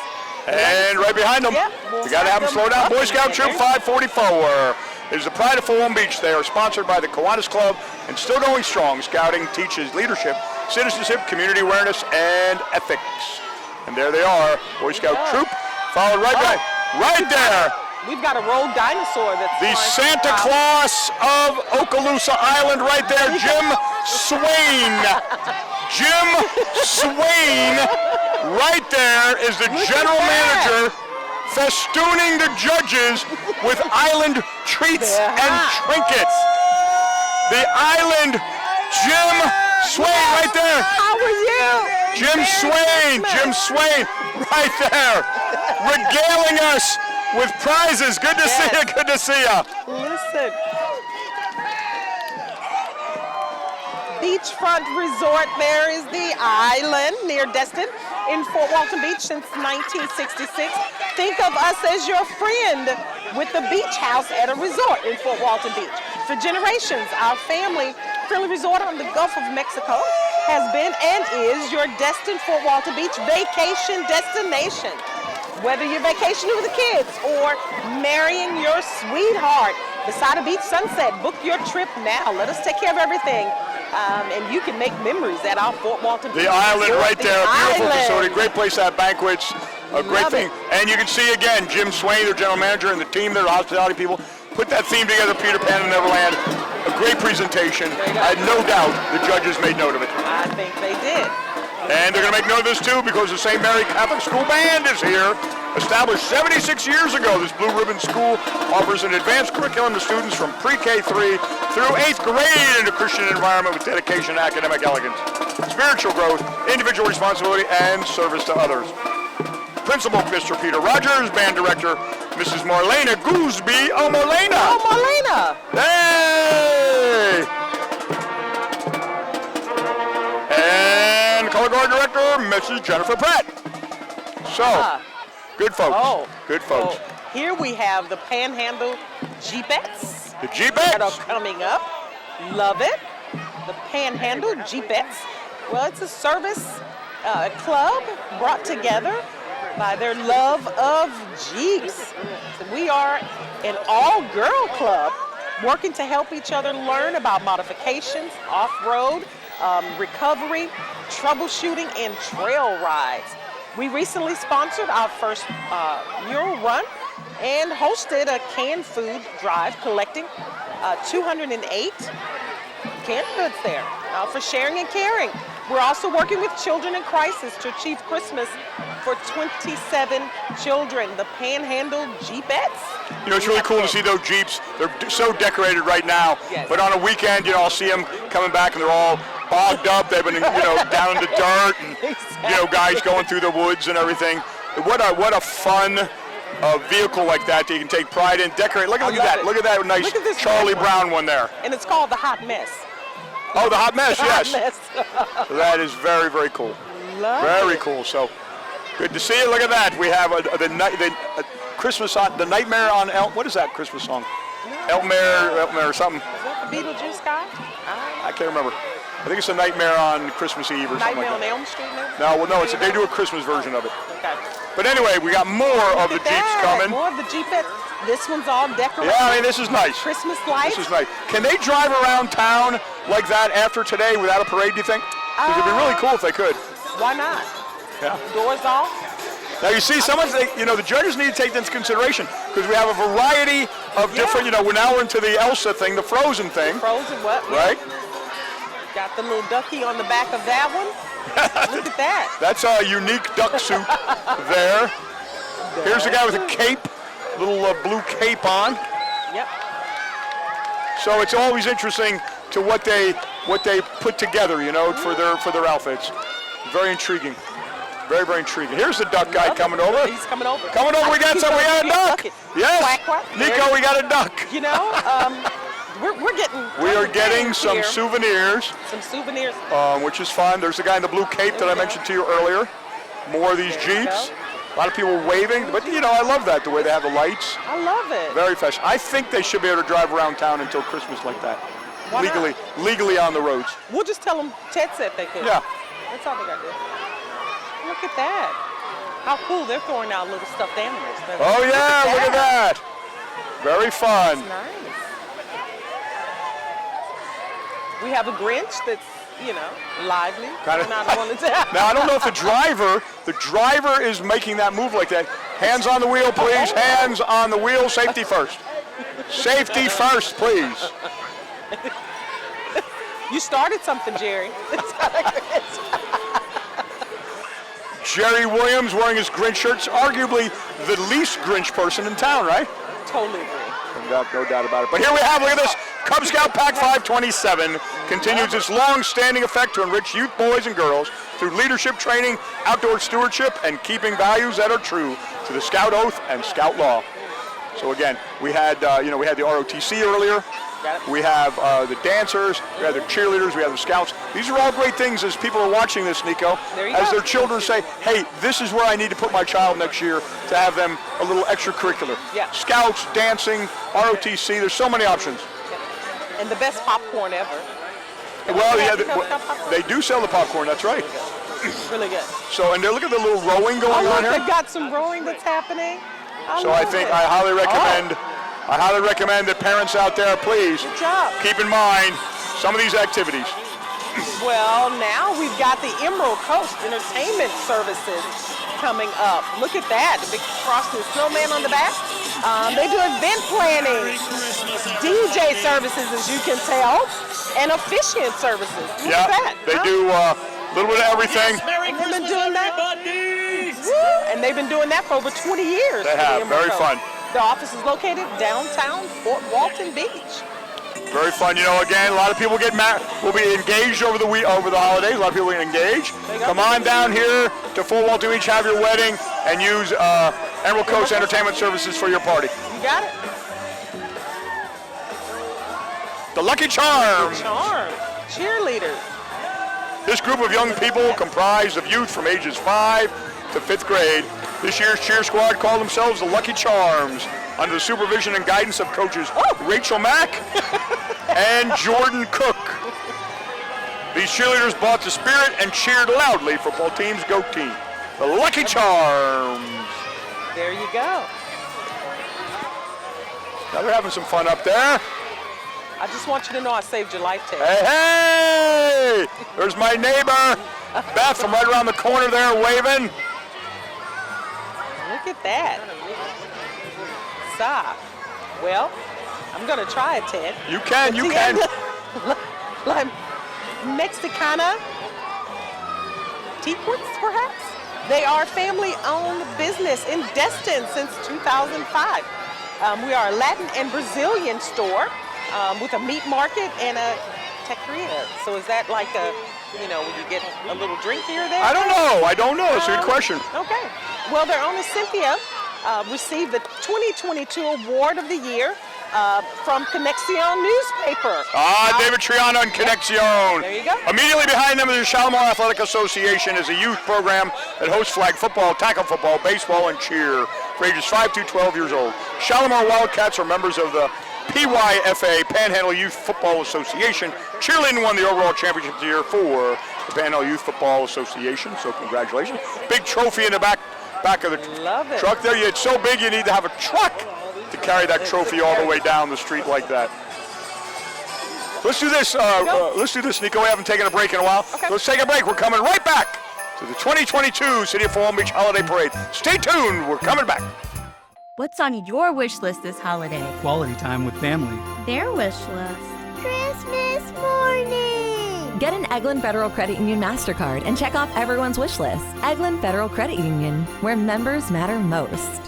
And right behind them, Yep, we got to have them slow down. Boy Scout Troop 544. It is the pride of Full Long Beach. They are sponsored by the Kiwanis Club and still going strong. Scouting teaches leadership, citizenship, community awareness, and ethics. And there they are, Boy Scout Yeah. Troop, followed right by, right there, We've got a rogue dinosaur that's the flying Santa through the Claus of Okaloosa Island right there, Jim Swain. Jim Swain, right there is the Look at general that. manager festooning the judges with island treats and trinkets. The island, Jim Swain right there. How are you? Jim Merry Swain, Christmas. Jim Swain, right there, regaling us with prizes. Good to see you, good to see you. Listen. Beachfront Resort, there is the island near Destin in Fort Walton Beach since 1966. Think of us as your friend with the beach house at a resort in Fort Walton Beach. For generations, our family-friendly resort on the Gulf of Mexico has been and is your Destin Fort Walton Beach vacation destination. Whether you're vacationing with the kids or marrying your sweetheart beside a beach sunset, book your trip now. Let us take care of everything. And you can make memories at our Fort Walton Beach. The island Resort. right there, a beautiful Island. facility, great place to have banquets, a great Love thing. it. And you can see again, Jim Swain, their general manager, and the team, their hospitality people, put that theme together, Peter Pan and Neverland. A great presentation. I had no doubt the judges made note of it. I think they did. And they're going to make note of this too because the St. Mary Catholic School Band is here. Established 76 years ago, this Blue Ribbon School offers an advanced curriculum to students from pre-K 3 through 8th grade in a Christian environment with dedication, academic elegance, spiritual growth, individual responsibility, and service to others. Principal, Mr. Peter Rogers, band director, Mrs. Marlena Gooseby. Oh, Marlena! Oh, Marlena! Hey! And color guard director, Mrs. Jennifer Pratt. So, good folks. Oh. Good folks. So here we have the Panhandle Jeepettes The that are Jeepettes. coming up. Love it. The Panhandle Jeepettes. Well, it's a service club brought together by their love of Jeeps. We are an all-girl club working to help each other learn about modifications, off-road, recovery, troubleshooting, and trail rides. We recently sponsored our first mural run and hosted a canned food drive collecting 208 canned goods there for sharing and caring. We're also working with Children in Crisis to achieve Christmas for 27 children, the Panhandle Jeepettes. You know, it's really cool to see those Jeeps. They're so decorated right now. Yes. But on a weekend, you know, I'll see them coming back and they're all bogged up. They've been, you know, down in the dirt and, you know, guys going through the woods and everything. What a fun vehicle like that you can take pride in, decorate. Look at that. Look at that nice Charlie Brown one there. And it's called the Hot Mess. Oh, the Hot Mess, yes. Hot Mess. So that is very, very cool. Very cool. So good to see you. Look at that. We have the Christmas on the Nightmare on Elm. What is that Christmas song? Elmare or something. Is that the Beetlejuice guy? I can't remember. I think it's a Nightmare on Christmas Eve or something Nightmare like that. on Elm Street now? No, well, no, they do a Christmas version of it. Okay. But anyway, we got more of the Jeeps coming. More of the Jeepettes. This one's all decorated. Yeah, I mean, this is nice. Christmas lights. This is nice. Can they drive around town like that after today without a parade, do you think? Because it'd be really cool if they could. Why not? Yeah. Doors off. Now you see, the judges need to take this into consideration because we have a variety of different, we're into the Elsa thing, the Frozen thing. Frozen what? Right? Got the little ducky on the back of that one. Look at that. That's a unique duck suit there. Here's the guy with a cape, little blue cape on. Yep. So it's always interesting to what they put together, for their outfits. Very intriguing. Very, very intriguing. Here's the duck guy coming over. He's coming over. Coming over. We got a duck. Yes. Quack, quack. Nico, we got a duck. We are getting some souvenirs. Some souvenirs. Which is fun. There's the guy in the blue cape that I mentioned to you earlier. More of these Jeeps. A lot of people waving, but I love that, the way they have the lights. I love it. Very fresh. I think they should be able to drive around town until Christmas like that. Why not? Legally on the roads. We'll just tell them Ted said they could. Yeah. That's all they got to do. Look at that. How cool. They're throwing out little stuffed animals. Oh, yeah, look at that. Very fun. That's nice. We have a Grinch that's, lively. Now, I don't know if the driver is making that move like that. Hands on the wheel, please. Hands on the wheel. Safety first. Safety first, please. You started something, Jerry. Jerry Williams wearing his Grinch shirts, arguably the least Grinch person in town, right? Totally agree. No doubt about it. But here we have, look at this. Cub Scout Pack 527 continues its long-standing effect to enrich youth, boys, and girls through leadership training, outdoor stewardship, and keeping values that are true to the Scout Oath and Scout Law. So again, we had the ROTC earlier. We have the dancers, we have the cheerleaders, we have the scouts. These are all great things as people are watching this, Nico. As their children say, hey, this is where I need to put my child next year to have them a little extracurricular. Yeah. Scouts, dancing, ROTC, there's so many options. And the best popcorn ever. Well, yeah, they do sell the popcorn, that's right. Really good. So, and look at the little rowing going on here. They've got some rowing that's happening. I think I highly recommend. I highly recommend that parents out there, please keep in mind some of these activities. Well, now we've got the Emerald Coast Entertainment Services coming up. Look at that, the big frosted snowman on the back. They do event planning, DJ services, as you can tell, and officiant services. Look at that. They do a little bit of everything. And they've been doing that. And they've been doing that for over 20 years. They have. Very fun. The office is located downtown Fort Walton Beach. Very fun. Again, a lot of people will be engaged over the holidays. A lot of people will engage. Come on down here to Fort Walton Beach, have your wedding, and use Emerald Coast Entertainment Services for your party. You got it. The Lucky Charms. Cheerleaders. This group of young people comprised of youth from ages 5 to 5th grade. This year's cheer squad called themselves the Lucky Charms under the supervision and guidance of coaches Rachel Mack and Jordan Cook. These cheerleaders brought the spirit and cheered loudly for both teams' GOAT team, the Lucky Charms. There you go. Now they're having some fun up there. I just want you to know I saved your life, Ted. Hey, there's my neighbor, Beth, from right around the corner there, waving. Look at that. Stop. Well, I'm going to try it, Ted. You can. Like Mexicana Teaquits, perhaps? They are family-owned business in Destin since 2005. We are a Latin and Brazilian store with a meat market and a taqueria. So is that like a, when you get a little drink here or there? I don't know. It's a good question. Okay. Well, their owner, Cynthia, received the 2022 Award of the Year from Conexion newspaper. David Triana and Conexion. There you go. Immediately behind them is the Shalimar Athletic Association, is a youth program that hosts flag football, tackle football, baseball, and cheer for ages 5 to 12 years old. Shalimar Wildcats are members of the PYFA, Panhandle Youth Football Association. Cheerleading won the overall championship this year for the Panhandle Youth Football Association, so congratulations. Big trophy in the back of the truck there. It's so big you need to have a truck to carry that trophy all the way down the street like that. Let's do this. Let's do this, Nico. We haven't taken a break in a while. Okay. Let's take a break. We're coming right back to the 2022 City of Palm Beach Holiday Parade. Stay tuned. We're coming back. What's on your wish list this holiday? Quality time with family. Their wish list. Christmas morning. Get an Eglin Federal Credit Union MasterCard and check off everyone's wish list. Eglin Federal Credit Union, where members matter most.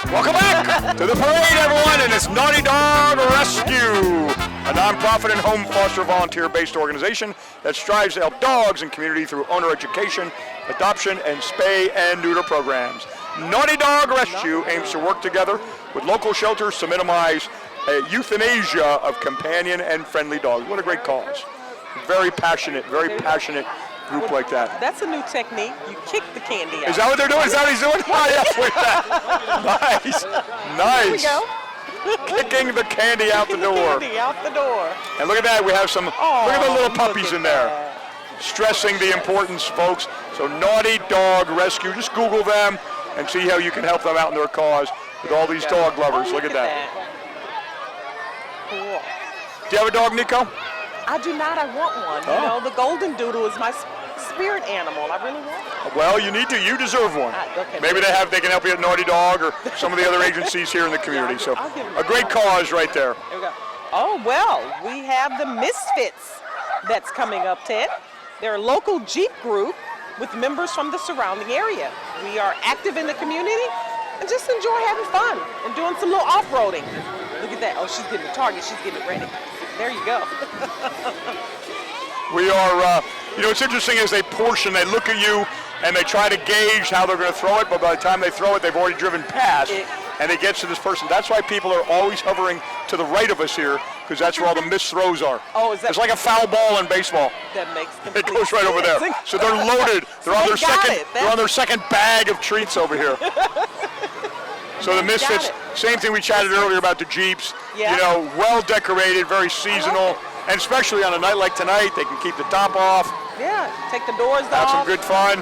Welcome back to the parade, everyone, and it's Naughty Dog Rescue, a nonprofit and home foster volunteer-based organization that strives to help dogs and community through owner education, adoption, and spay and neuter programs. Naughty Dog Rescue aims to work together with local shelters to minimize euthanasia of companion and friendly dogs. What a great cause. Very passionate group like that. That's a new technique. You kick the candy out. Is that what they're doing? Is that what he's doing? Oh, yes, with that. Nice. There we go. Kicking the candy out the door. Candy out the door. And look at that. We have some, look at the little puppies in there. Stressing the importance, folks. So Naughty Dog Rescue. Just Google them and see how you can help them out in their cause with all these dog lovers. Look at that. Cool. Do you have a dog, Nico? I do not. I want one. Oh. The golden doodle is my spirit animal. I really want one. Well, you need to. You deserve one. Okay. Maybe they can help you at Naughty Dog or some of the other agencies here in the community. So I'll give them a great cause right there. There we go. Oh, well, we have the Misfits that's coming up, Ted. They're a local Jeep group with members from the surrounding area. We are active in the community and just enjoy having fun and doing some little off-roading. Look at that. Oh, she's getting the target. She's getting it ready. There you go. We are, it's interesting as they portion, they look at you and they try to gauge how they're going to throw it, but by the time they throw it, they've already driven past and it gets to this person. That's why people are always hovering to the right of us here, because that's where all the missed throws are. Oh, is that? It's like a foul ball in baseball. That makes It goes right over there. So they're loaded. They're on their second. They're on their second bag of treats over here. So the Misfits, same thing we chatted earlier about the Jeeps. Yeah. Well decorated, very seasonal, and especially on a night like tonight, they can keep the top off. Yeah, take the doors off. Have some good fun.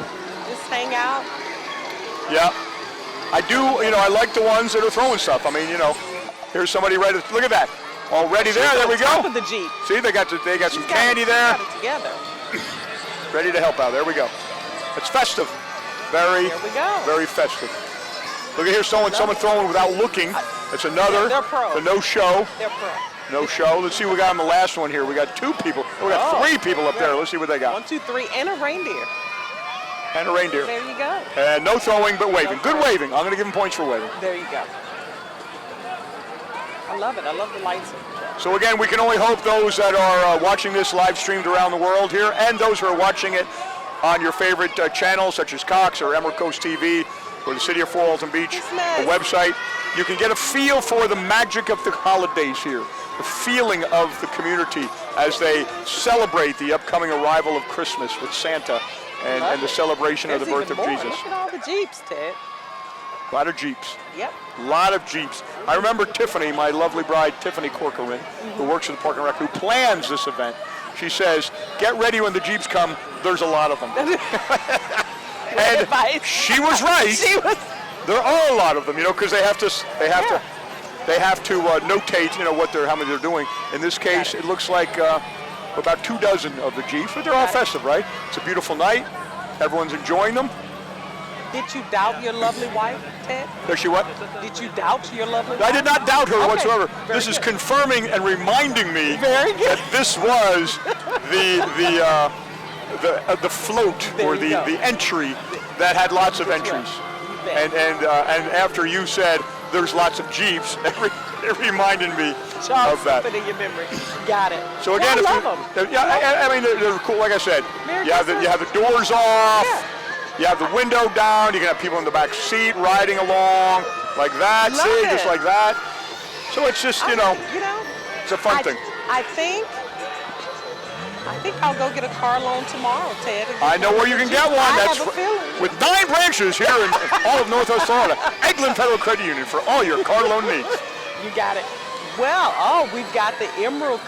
Just hang out. Yeah. I do, I like the ones that are throwing stuff. I mean, here's somebody ready. Look at that. Already there. There we go. Top of the Jeep. See, they got some candy there. Got it together. Ready to help out. There we go. It's festive. There we go. Very festive. Look at here, someone throwing without looking. It's another. They're pro. The no show. They're pro. No show. Let's see what we got on the last one here. We got two people. We got three people up there. Let's see what they got. 1, 2, 3, and a reindeer. And a reindeer. There you go. And no throwing, but waving. Good waving. I'm going to give them points for waving. There you go. I love it. I love the lights. So again, we can only hope those that are watching this live streamed around the world here, and those who are watching it on your favorite channels, such as Cox or Emerald Coast TV, or the City of Fort Walton Beach, the website, you can get a feel for the magic of the holidays here, the feeling of the community as they celebrate the upcoming arrival of Christmas with Santa and the celebration of the birth of Jesus. Look at all the Jeeps, Ted. A lot of Jeeps. Yep. A lot of Jeeps. I remember Tiffany, my lovely bride, Tiffany Corcoran, who works at the Park and Rec, who plans this event. She says, get ready when the Jeeps come, there's a lot of them. And she was right. There are a lot of them, because they have to they have to notate, how many they're doing. In this case, it looks like about 24 of the Jeeps, but they're all festive, right? It's a beautiful night. Everyone's enjoying them. Did you doubt your lovely wife, Ted? Does she what? Did you doubt your lovely wife? I did not doubt her whatsoever. Very This is good. confirming and reminding me Very good. that this was the float There or you go. the entry that had lots of That's right. entries. You bet. And after you said there's lots of Jeeps, it reminded me Jog of that. something in your memory. Got it. So again, I love them. I mean, they're cool. Like I said, Merry you have Christmas. the doors off. Yeah. You have the window down. You can have people in the back seat riding along like that. Love See, it. just like that. So it's just it's a fun thing. I think I'll go get a car loan tomorrow, Ted. I know where you can get one. I That's have a feeling. with 9 branches here in all of Northwest Florida. Eglin Federal Credit Union for all your car loan needs. You got it. Well, we've got the Emerald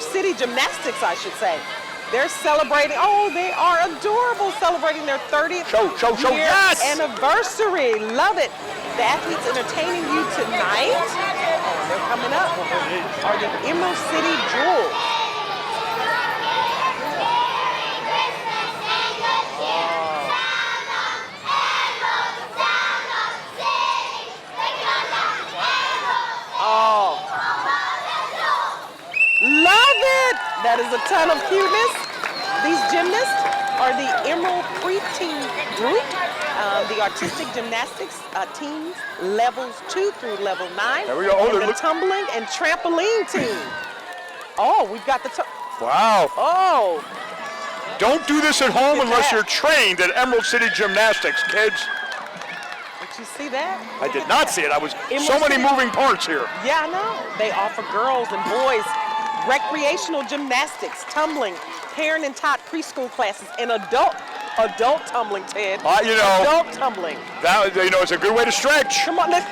City Gymnastics, I should say. They're celebrating. Oh, they are adorable, celebrating their 30th Show, year yes! anniversary. Love it. The athletes entertaining you tonight. Oh, they're coming up. Are the Emerald City Jewels. Oh. Love it! That is a ton of cuteness. These gymnasts are the Emerald Preteen Group, the artistic gymnastics teams, levels 2 through level 9. There we go. Oh, and the tumbling and trampoline team. Oh, we've got the Wow. Oh, Don't do this at home Look at unless that. you're trained at Emerald City Gymnastics, kids. did you see that? I Look did at not that. see it. I was Emerald so many City- moving parts here. Yeah, I know. They offer girls and boys recreational gymnastics, tumbling, parent and tot preschool classes, and adult tumbling, Ted. Adult tumbling. That it's a good way to stretch. Come on, let's.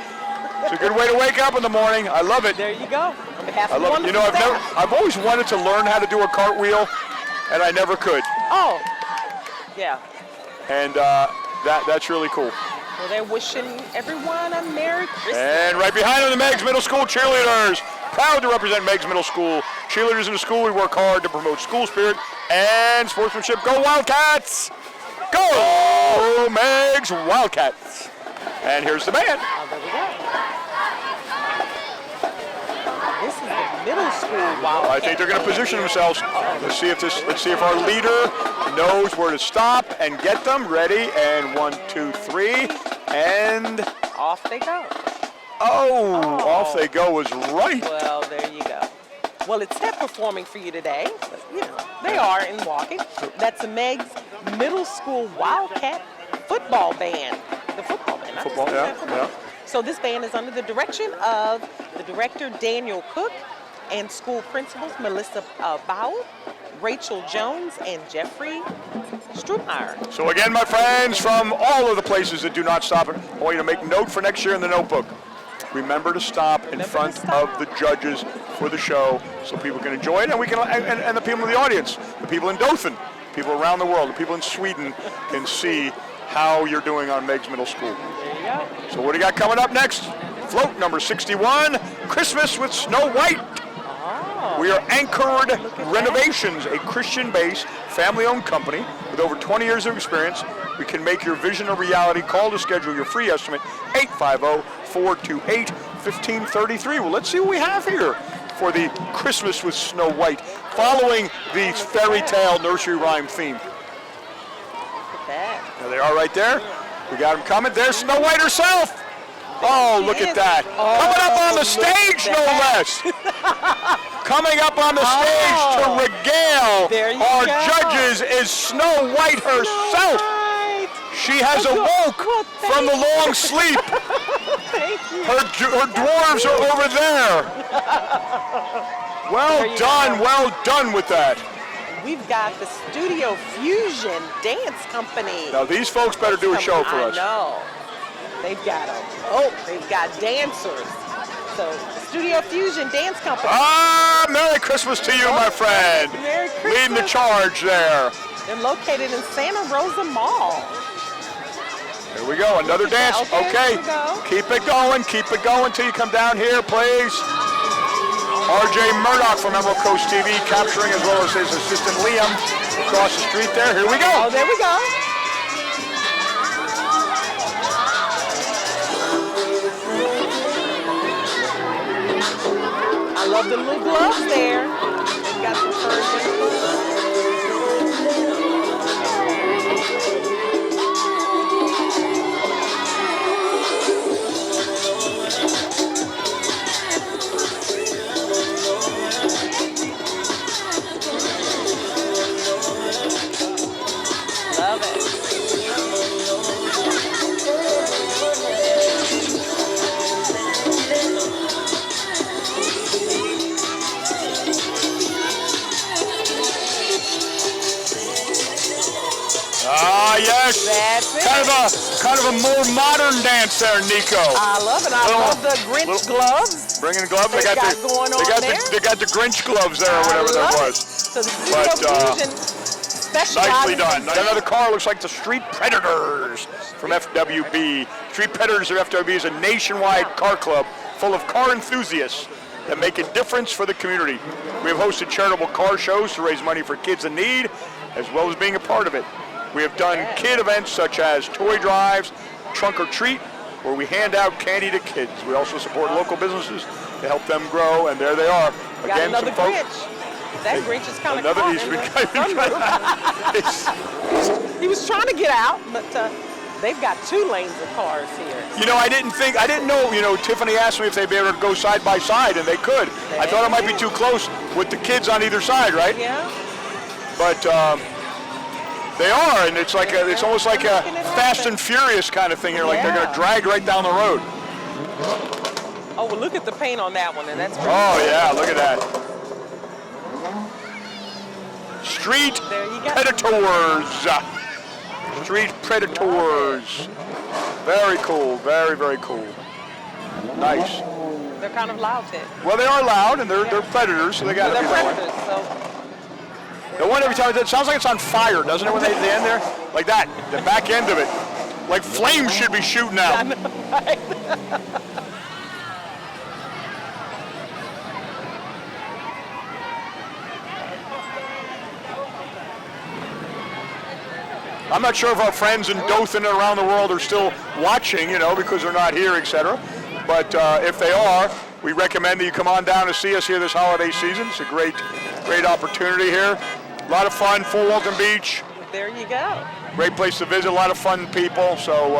It's a good way to wake up in the morning. I love it. There you go. On behalf I of the love it. wonderful staff. I've always wanted to learn how to do a cartwheel, and I never could. Oh, yeah. And that's really cool. Well, they're wishing everyone a Merry Christmas. And right behind them, the Meigs Middle School cheerleaders. Proud to represent Meigs Middle School. Cheerleaders in the school, we work hard to promote school spirit and sportsmanship. Go Wildcats! Go Meigs Wildcats! And here's the band. Oh, there we go. This is the middle school Wildcat. I think they're going to position themselves. Let's see if our leader knows where to stop and get them. Ready? And 1, 2, 3, and Off they go. off they go was right. Well, there you go. Well, it's step performing for you today. But, they are in walking. That's the Meigs Middle School Wildcat Football Band. The football band. Football, yeah. So this band is under the direction of the director, Daniel Cook, and school principals, Melissa Bowell, Rachel Jones, and Jeffrey Strumeyer. So again, my friends, from all of the places that do not stop, I want you to make note for next year in the notebook. Remember to stop in front of the judges for the show so people can enjoy it, and we can, and the people in the audience, the people in Dothan, people around the world, the people in Sweden can see how you're doing on Meigs Middle School. There you go. So what do you got coming up next? Float number 61, Christmas with Snow White. We are Anchored Renovations, a Christian-based, family-owned company with over 20 years of experience. We can make your vision a reality. Call to schedule your free estimate, 850-428-1533. Well, let's see what we have here for the Christmas with Snow White, following the fairy tale nursery rhyme theme. Look at that. There they are right there. We got them coming. There's Snow White herself. Oh, look at that. Coming up on the stage, no less. Coming up on the stage to regale There you our go. judges is Snow White herself. Right. She has awoke from the long sleep. Thank you. Her dwarves are over there. Well There you done, go. well done with that. We've got the Studio Fusion Dance Company. Now these folks better do a show for us. I know. They've got them. Oh, they've got dancers. So, Studio Fusion Dance Company. Ah, Merry Christmas to you, my friend. Merry Leading the Christmas. charge there. They're located in Santa Rosa Mall. There Here we go, another dance. Okay, here we go. keep it going till you come down here, please. R.J. Murdoch from Emerald Coast TV capturing, as well as his assistant Liam across the street there. Here we go. Oh, there we go. I love the little gloves there. They've got some fur. Love it. Ah, yes. That's it. Kind of a more modern dance there, Nico. I love it. I love the Grinch gloves. Bringing the gloves. They got going on there. They got the Grinch gloves there, or whatever that was. So the But, Fusion specializes Nicely done. in- Another car looks like the Street Predators from FWB. Street Predators of FWB is a nationwide car club full of car enthusiasts that make a difference for the community. We have hosted charitable car shows to raise money for kids in need, as well as being a part of it. We have done kid events such as toy drives, trunk or treat, where we hand out candy to kids. We also support local businesses to help them grow, and there they are. Got another Grinch. That Grinch is kind of Another, caught he's in been the sunroof. He was trying to get out, but they've got 2 lanes of cars here. You know, I didn't know, Tiffany asked me if they'd be able to go side by side, and they could. I thought it might be too close with the kids on either side, right? Yeah. But they are, and it's like it's almost like a Fast and Furious kind of thing here, like they're going to drag right down the road. Oh, well, look at the paint on that one, and that's pretty Oh, cool. yeah, look at that. Street There you go. Predators. Street Predators. Very cool, very, very cool. Nice. They're kind of loud, Ted. Well, they are loud, and they're predators, so they got to They're be that way. predators, so The one every time, it sounds like it's on fire, doesn't it, when they end there? Like that, the back end of it. Like flames should be shooting I out. know, right? I'm not sure if our friends in Dothan and around the world are still watching, because they're not here, etc. But if they are, we recommend that you come on down and see us here this holiday season. It's a great opportunity here. A lot of fun, full Walton Beach. There you go. Great place to visit, a lot of fun people. So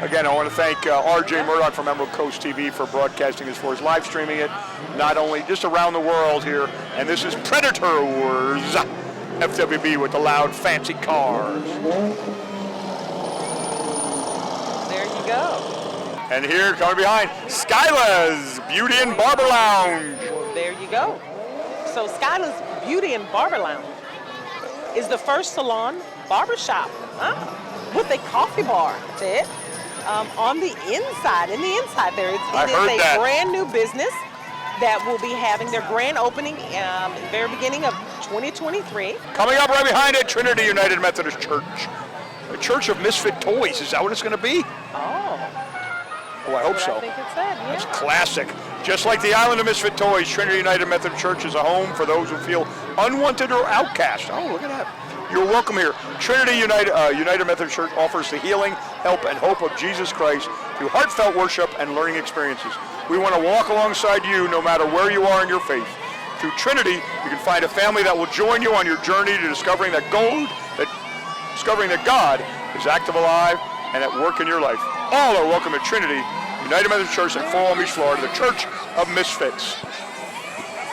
again, I want to thank R.J. Murdoch from Emerald Coast TV for broadcasting this for us, live streaming it, not only just around the world here. And this is Predators, FWB with the loud, fancy cars. There you go. And here, coming behind, Skyla's Beauty and Barber Lounge. There you go. So Skyla's Beauty and Barber Lounge is the first salon barbershop with a coffee bar, Ted. On the inside, there, it I is heard a that. brand new business that will be having their grand opening at the very beginning of 2023. Coming up right behind it, Trinity United Methodist Church. A church of misfit toys. Is that what it's going to be? Oh, I hope That's what so. I think it said, yeah. That's classic. Just like the Island of Misfit Toys, Trinity United Methodist Church is a home for those who feel unwanted or outcast. Oh, look at that. You're welcome here. Trinity United Methodist Church offers the healing, help, and hope of Jesus Christ through heartfelt worship and learning experiences. We want to walk alongside you no matter where you are in your faith. Through Trinity, you can find a family that will join you on your journey to discovering that God is active, alive, and at work in your life. All are welcome at Trinity United Methodist Church in Fall Beach, Florida, the Church of Misfits.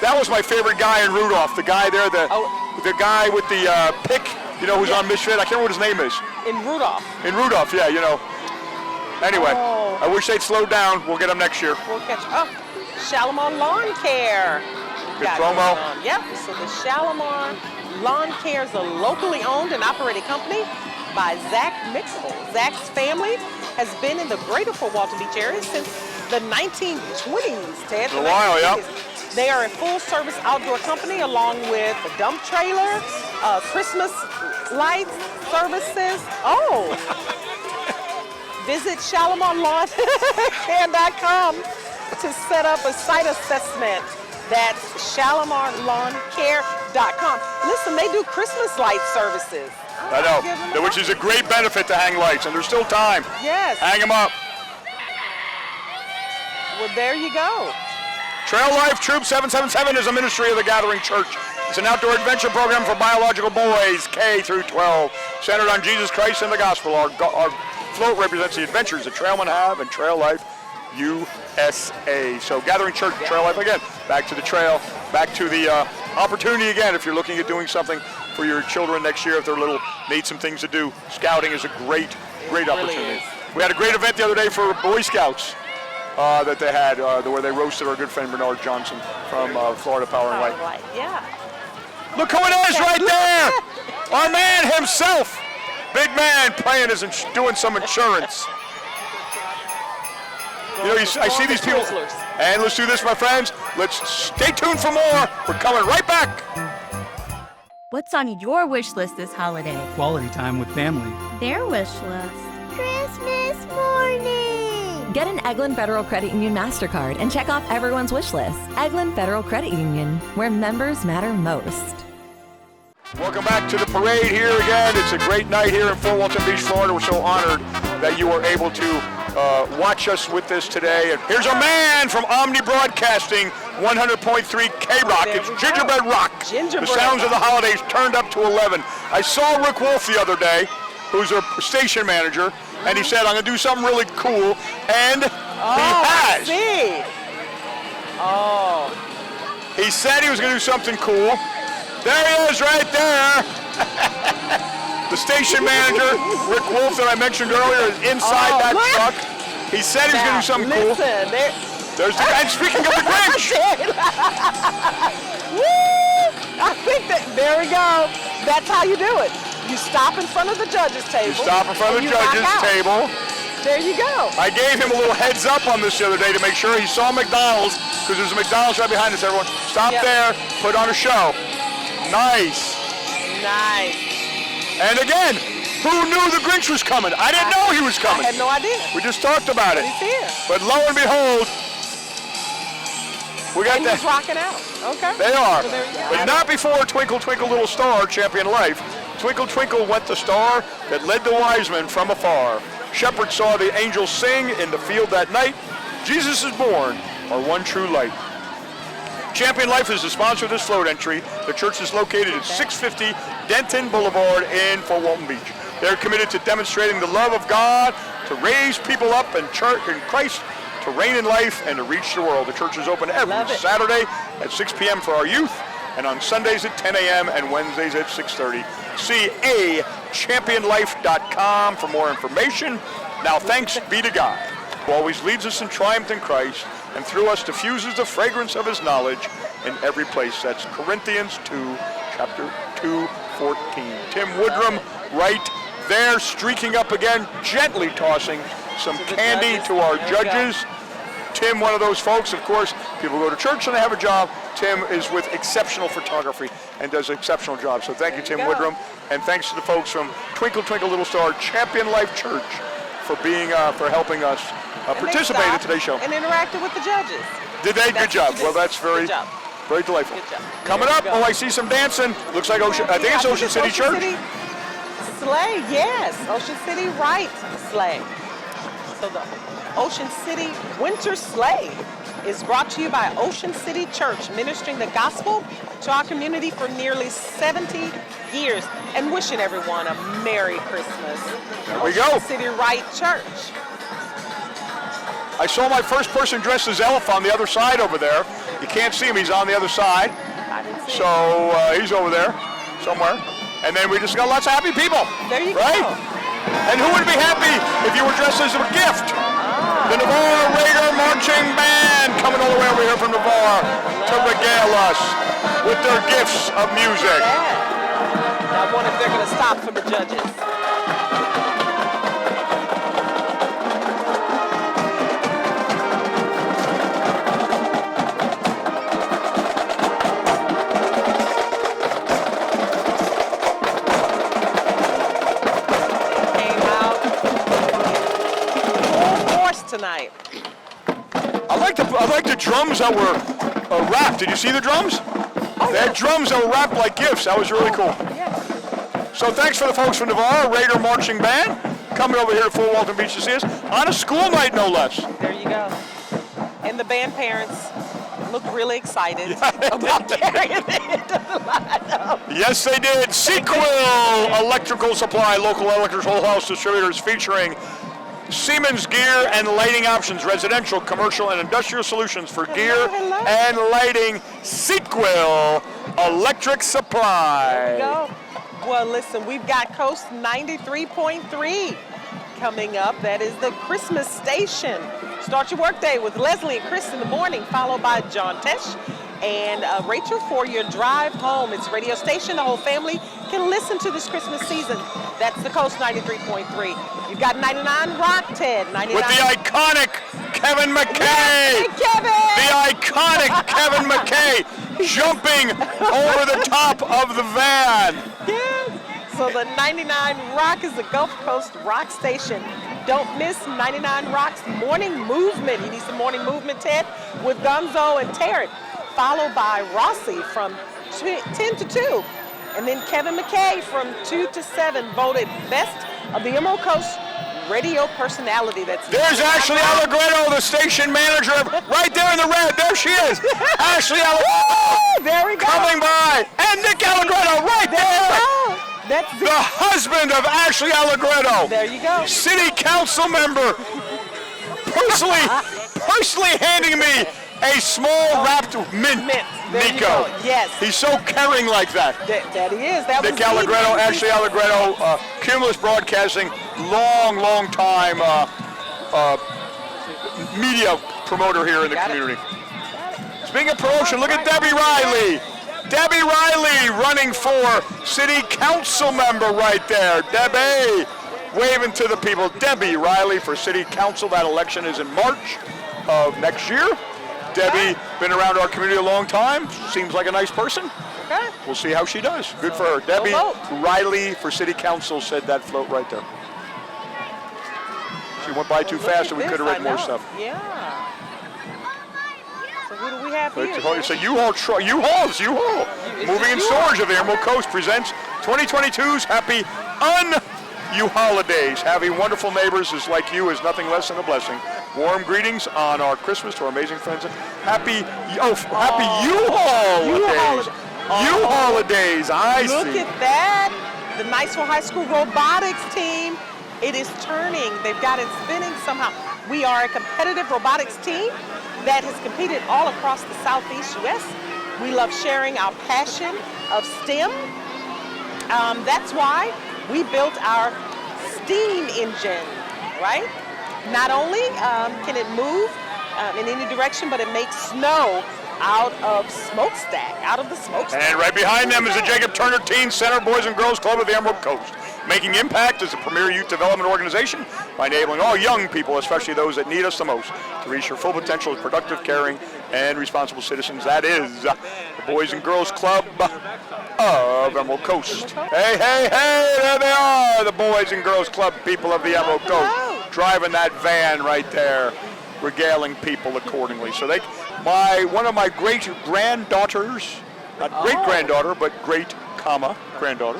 That was my favorite guy in Rudolph, the guy there, the guy with the pick, who's on Misfit. I can't remember what his name is. In Rudolph. In Rudolph, yeah, Anyway, I wish they'd slow down. We'll get them next year. We'll catch Shalimar Lawn Care. Good promo. Yep, so the Shalimar Lawn Care is a locally owned and operated company by Zach Mixel. Zach's family has been in the greater Fort Walton Beach area since the 1920s, Ted. A while, yeah. They are a full-service outdoor company along with a dump trailer, Christmas lights, services. Visit ShalimarLawnCare.com to set up a site assessment. That's ShalimarLawnCare.com. Listen, they do Christmas light services. I know, which is a great benefit to hang lights, and there's still time. Yes. Hang them up. Well, there you go. Trail Life Troop 777 is a ministry of the Gathering Church. It's an outdoor adventure program for biological boys, K through 12, centered on Jesus Christ and the gospel. Our float represents the adventures that trailmen have and Trail Life USA. So Gathering Church, Trail Life again. Back to the trail, back to the opportunity again. If you're looking at doing something for your children next year, if they're little, need some things to do, scouting is a great opportunity. Really is. We had a great event the other day for Boy Scouts. That they had, where they roasted our good friend Bernard Johnson from Florida Power and Light. Yeah. Look who it is right there! Our man himself! Big man playing doing some insurance. You know, I see these people. And let's do this, my friends. Let's stay tuned for more. We're coming right back. What's on your wish list this holiday? Quality time with family. Their wish list. Christmas morning. Get an Eglin Federal Credit Union MasterCard and check off everyone's wish list. Eglin Federal Credit Union, where members matter most. Welcome back to the parade here again. It's a great night here in Fort Walton Beach, Florida. We're so honored that you are able to watch us with this today. And here's a man from Omni Broadcasting, 100.3 K-Rock. It's Gingerbread Rock. The sounds of the holidays turned up to 11. I saw Rick Wolf the other day, who's a station manager, and he said, I'm going to do something really cool, and he has. See. Oh. He said he was going to do something cool. There he is right there. The station manager, Rick Wolf, that I mentioned earlier, is inside that truck. He said he was going to do something cool. There's the guy, speaking of the Grinch. Woo! I think there we go. That's how you do it. You stop in front of the judges' table. You stop in front of the judges' table. There you go. I gave him a little heads up on this the other day to make sure he saw McDonald's, because there's a McDonald's right behind us, everyone. Stop there, put on a show. Nice. Nice. And again, who knew the Grinch was coming? I didn't know he was coming. I had no idea. We just talked about it. He's here. But lo and behold, we got that. He's rocking out. Okay. They are. Well, there you go. But not before Twinkle Twinkle Little Star, Champion Life. Twinkle Twinkle went the star that led the wise men from afar. Shepherds saw the angels sing in the field that night. Jesus is born, our one true light. Champion Life is the sponsor of this float entry. The church is located at 650 Denton Boulevard in Fort Walton Beach. They're committed to demonstrating the love of God, to raise people up in Christ, to reign in life, and to reach the world. The church is open every Saturday at 6 p.m. for our youth, and on Sundays at 10 a.m. and Wednesdays at 6:30. See championlife.com for more information. Now, thanks be to God, who always leads us in triumph in Christ, and through us diffuses the fragrance of his knowledge in every place. That's Corinthians 2, chapter 2:14. Tim Woodrum right there, streaking up again, gently tossing some candy to our judges. Tim, one of those folks, of course, people go to church and they have a job. Tim is with exceptional photography and does an exceptional job. So thank you, Tim Woodrum. And thanks to the folks from Twinkle Twinkle Little Star Champion Life Church for being, for helping us participate in today's show. And interacted with the judges. Did they? Good job. Well, that's very delightful. Good job. Coming up, I see some dancing. Looks like I think it's Ocean City Church. Sleigh, yes. Ocean City Right Sleigh. So the Ocean City Winter Sleigh is brought to you by Ocean City Church, ministering the gospel to our community for nearly 70 years and wishing everyone a Merry Christmas. There we go. Ocean City Right Church. I saw my first person dressed as Elf on the other side over there. You can't see him, he's on the other side. I didn't see so he's over there somewhere. And then we just got lots of happy people. There you right? go. And who would be happy if you were dressed as a gift? The Navarre Raider Marching Band coming all the way over here from Navarre to regale us with their gifts of music. Now I wonder if they're going to stop for the judges. like the drums that were wrapped. Did you see the drums? They had drums that were wrapped like gifts. That was really cool. So thanks for the folks from Navarre, Raider Marching Band, coming over here to Fort Walton Beach to see us on a school night, no less. There you go. And the band parents looked really excited about carrying it into the lineup. Yes, they did. Sequel Electrical Supply, local electric whole house distributors featuring Siemens gear and lighting options, residential, commercial, and industrial solutions for gear and lighting. Sequel Electric Supply. There you go. Well, listen, we've got Coast 93.3 coming up. That is the Christmas station. Start your workday with Leslie and Chris in the morning, followed by John Tesh and Rachel for your drive home. It's a radio station. The whole family can listen to this Christmas season. That's the Coast 93.3. You've got 99 Rock, Ted. 99. With the iconic Kevin McKay. Hey, Kevin! The iconic Kevin McKay jumping over the top of the van. Yes. So the 99 Rock is the Gulf Coast rock station. Don't miss 99 Rock's morning movement. You need some morning movement, Ted, with Gonzo and Tarrant, followed by Rossi from 10 to 2. And then Kevin McKay from 2 to 7, voted best of the Emerald Coast radio personality. There's Ashley Allegretto, the station manager, right there in the red. There she is. Ashley Allegretto. There we go. Coming by. And Nick Allegretto right there. That's the husband of Ashley Allegretto. There you go. City council member. Personally handing me a small wrapped mint. Nico. Yes. He's so caring like that. That he is. That Nick Allegretto, Ashley Allegretto, Cumulus Broadcasting, long time media promoter here in the community. Speaking of promotion, look at Debbie Riley. Debbie Riley running for city council member right there. Debbie waving to the people. Debbie Riley for city council. That election is in March of next year. Debbie, been around our community a long time. Seems like a nice person. Okay. We'll see how she does. Good for her. Debbie Riley for city council said that float right there. She went by too fast and we could have read more stuff. Yeah. So who do we have here? It's a U-Haul truck. U-Haul's U-Haul. Moving and Storage of the Emerald Coast presents 2022's Happy U-Holidays. Having wonderful neighbors is like you is nothing less than a blessing. Warm greetings on our Christmas to our amazing friends. Happy U-Haul days. U-Holidays, I see. Look at that. The Niceville High School robotics team. It is turning. They've got it spinning somehow. We are a competitive robotics team that has competed all across the Southeast U.S. We love sharing our passion of STEM. That's why we built our steam engine, right? Not only can it move in any direction, but it makes snow out of the smokestack. And right behind them is the Jacob Turner Teen Center Boys and Girls Club of the Emerald Coast, making impact as a premier youth development organization by enabling all young people, especially those that need us the most, to reach their full potential as productive, caring, and responsible citizens. That is the Boys and Girls Club of Emerald Coast. Hey, there they are, the Boys and Girls Club people of the Emerald Coast, driving that van right there, regaling people accordingly. So one of my great-granddaughters, not great-granddaughter, but great-granddaughter,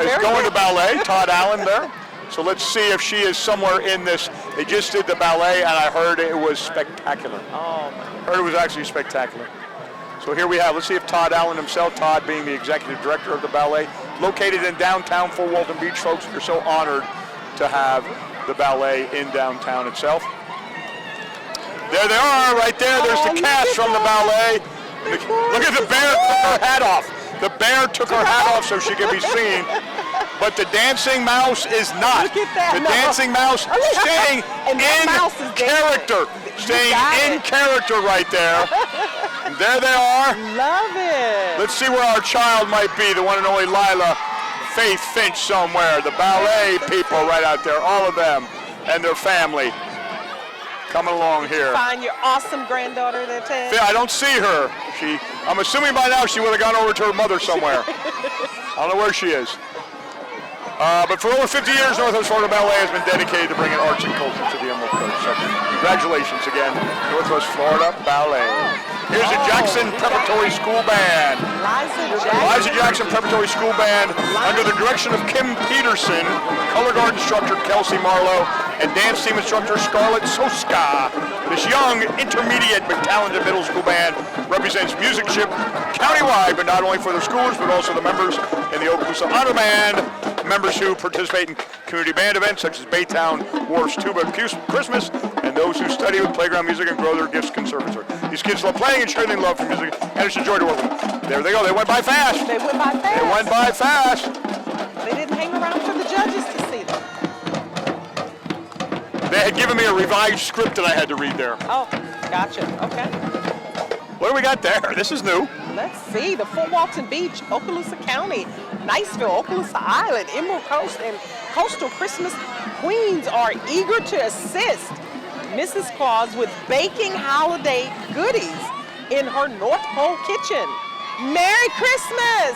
is going to ballet, Todd Allen there. So let's see if she is somewhere in this. They just did the ballet, and I heard it was spectacular. Heard it was actually spectacular. So here we have, let's see if Todd Allen himself, Todd being the executive director of the ballet, located in downtown Fort Walton Beach, folks. We're so honored to have the ballet in downtown itself. There they are, right there. There's the cast from the ballet. Look at the bear took her hat off. The bear took her hat off so she could be seen. But the dancing mouse is not. Look at that. The dancing mouse staying in character. Staying in character right there. And there they are. Love it. Let's see where our child might be, the one and only Lila Faith Finch somewhere. The ballet people right out there, all of them and their family. Coming along here. Find your awesome granddaughter there, Ted. I don't see her. I'm assuming by now she would have gone over to her mother somewhere. I don't know where she is. But for over 50 years, Northwest Florida Ballet has been dedicated to bringing arts and culture to the Emerald Coast. So congratulations again, Northwest Florida Ballet. Here's the Jackson Preparatory School Band. Liza Jackson Preparatory School Band under the direction of Kim Peterson, color guard instructor Kelsey Marlowe, and dance team instructor Scarlett Soska. This young, intermediate, but talented middle school band represents musicship countywide, but not only for the schoolers, but also the members in the Okaloosa Honor Band, members who participate in community band events such as Baytown Wharf's Tuba Christmas, and those who study with playground music and grow their gifts conservatory. These kids love playing and sharing their love for music, and it's a joy to work with them. There they go. They went by fast. They went by fast. They went by fast. They didn't hang around for the judges to see them. They had given me a revised script that I had to read there. Oh, gotcha. Okay. What do we got there? This is new. Let's see. The Fort Walton Beach, Okaloosa County, Niceville, Okaloosa Island, Emerald Coast, and Coastal Christmas Queens are eager to assist Mrs. Claus with baking holiday goodies in her North Pole kitchen. Merry Christmas!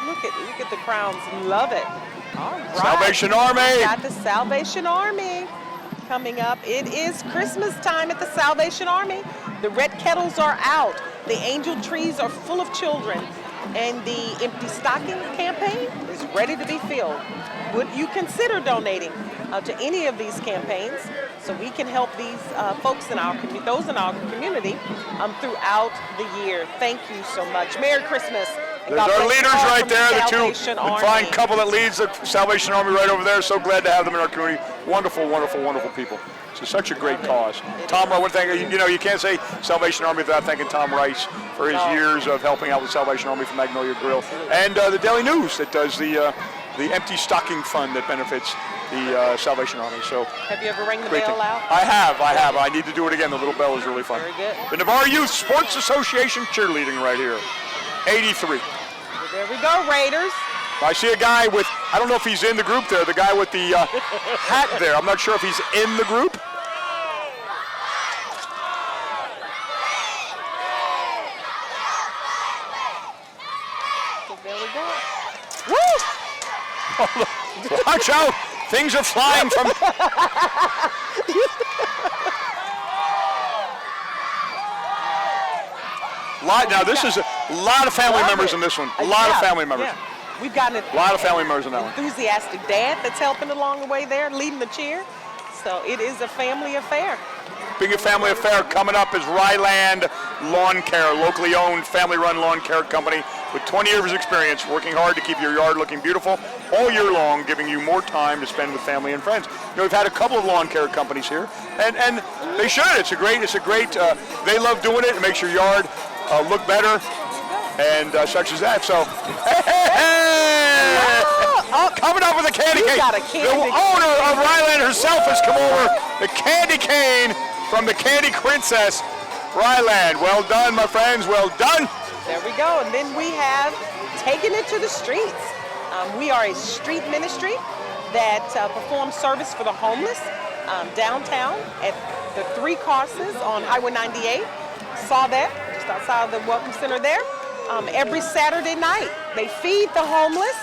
Look at the crowns. Love it. All right. Salvation Army. Got the Salvation Army coming up. It is Christmas time at the Salvation Army. The red kettles are out. The angel trees are full of children. And the Empty Stocking campaign is ready to be filled. Would you consider donating to any of these campaigns so we can help these folks in our those in our community throughout the year? Thank you so much. Merry Christmas. There's our leaders right there, the two fine couple that leads the Salvation Army right over there. So glad to have them in our community. Wonderful, wonderful, wonderful people. It's such a great cause. Tom, I want to thank you. You can't say Salvation Army without thanking Tom Rice for his years of helping out with Salvation Army from Magnolia Grill, and the Daily News that does the Empty Stocking Fund that benefits the Salvation Army. So have you ever rang the bell out? I have. I need to do it again. The little bell is really fun. Very good. The Navarre Youth Sports Association cheerleading right here. 83. There we go, Raiders. I see a guy with, I don't know if he's in the group there, the guy with the hat there. I'm not sure if he's in the group. So there we go. Woo! Watch out! Things are flying from... Now this is a lot of family members in this one. A lot of family members. Yeah. We've gotten a lot of family members in that one. Enthusiastic dad that's helping along the way there, leading the cheer. So it is a family affair. Being a family affair, coming up is Ryland Lawn Care, locally owned, family-run lawn care company with 20 years of experience, working hard to keep your yard looking beautiful all year long, giving you more time to spend with family and friends. We've had a couple of lawn care companies here, and they should. It's a great. They love doing it. It makes your yard look better, and such as that. So, coming up with a candy cane. The owner of Ryland herself has come over. The candy cane from the Candy Princess, Ryland. Well done, my friends. Well done. There we go. And then we have taken it to the streets. We are a street ministry that performs service for the homeless downtown at the Three Crosses on Highway 98. Saw that just outside the Welcome Center there. Every Saturday night, they feed the homeless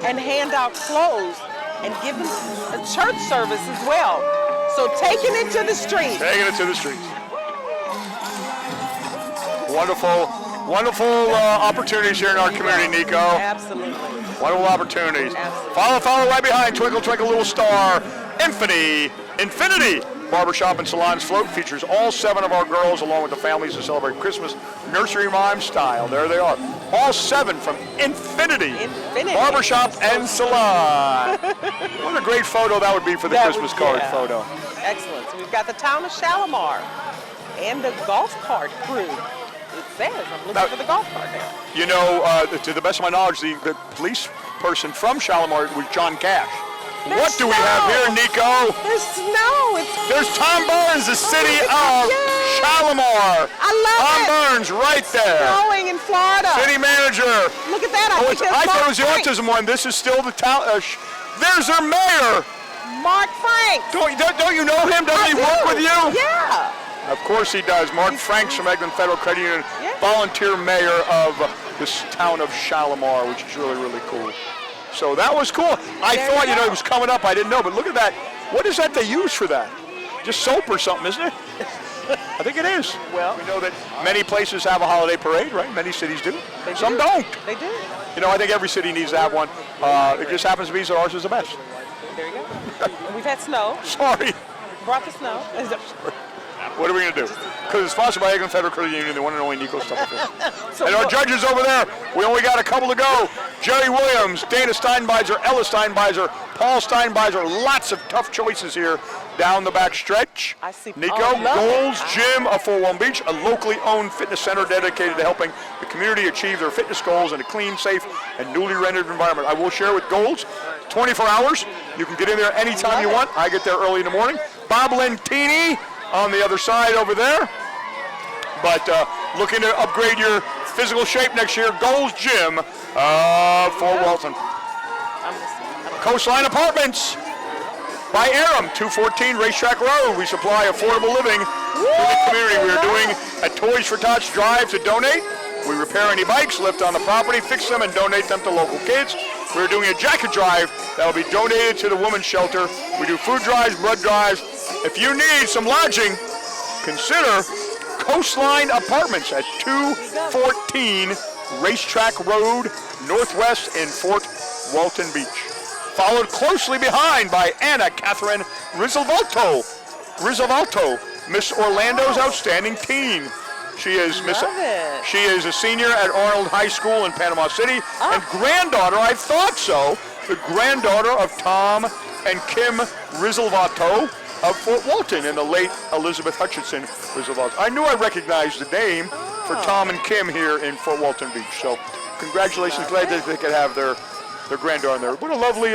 and hand out clothes and give them a church service as well. So taking it to the streets. Taking it to the streets. Wonderful, wonderful opportunities here in our community, Nico. Absolutely. Wonderful opportunities. Absolutely. Follow right behind Twinkle Twinkle Little Star. Infinity Barbershop and Salons Float features all 7 of our girls along with the families to celebrate Christmas nursery rhyme style. There they are. All 7 from Infinity Barbershop and Salon. What a great photo that would be for the Christmas card photo. Excellent. So we've got the town of Shalimar and the golf cart crew. It says, I'm looking for the golf cart there. You know, to the best of my knowledge, the police person from Shalimar was John Cash. What do we have here, Nico? There's snow. There's Tom Burns, the city of Shalimar. I love Tom Burns, right there. Snowing in Florida. City manager. Look at that. I thought it was the autism one. This is still the town. There's our mayor. Mark Franks. Don't you know him? Doesn't he work with you? Yeah. Of course he does. Mark Franks from Eglin Federal Credit Union, volunteer mayor of this town of Shalimar, which is really, really cool. So that was cool. I There thought, you it go. was coming up. I didn't know, but look at that. What is that they use for that? Just soap or something, isn't it? I think it is. Well, we know that many places have a holiday parade, right? Many cities do. They Some do. don't. They do. You know, I think every city needs to have one. It just happens to be that ours is the best. There you go. We've had snow. Sorry. Brought the snow. What are we going to do? Because it's sponsored by Eglin Federal Credit Union, the one and only Nico Stubblefield. So And our look, judges over there, we only got a couple to go. Jerry Williams, Dana Steinbeiser, Ella Steinbeiser, Paul Steinbeiser. Lots of tough choices here down the back stretch. I see. Nico, Oh, love it. Gold's Gym of Fort Walton Beach, a locally owned fitness center dedicated to helping the community achieve their fitness goals in a clean, safe, and newly rented environment. I will share with Gold's, 24 hours. You can get in there anytime you want. I get there early in the morning. Bob Lentini on the other side over there. But looking to upgrade your physical shape next year, Gold's Gym for Walton. Coastline Apartments by Aram, 214 Racetrack Road. We supply affordable living to the community. We are doing a Toys for Tots drive to donate. We repair any bikes, lift on the property, fix them, and donate them to local kids. We're doing a jacket drive that will be donated to the women's shelter. We do food drives, blood drives. If you need some lodging, consider Coastline Apartments at 214 Racetrack Road, Northwest in Fort Walton Beach. Followed closely behind by Anna Catherine Rizalvalto, Miss Orlando's outstanding teen. She is She is a senior at Arnold High School in Panama City and granddaughter, I thought so, the granddaughter of Tom and Kim Rizalvato of Fort Walton and the late Elizabeth Hutchinson Rizalvato. I knew I recognized the name for Tom and Kim here in Fort Walton Beach. So congratulations, glad that they could have their granddaughter there. What a lovely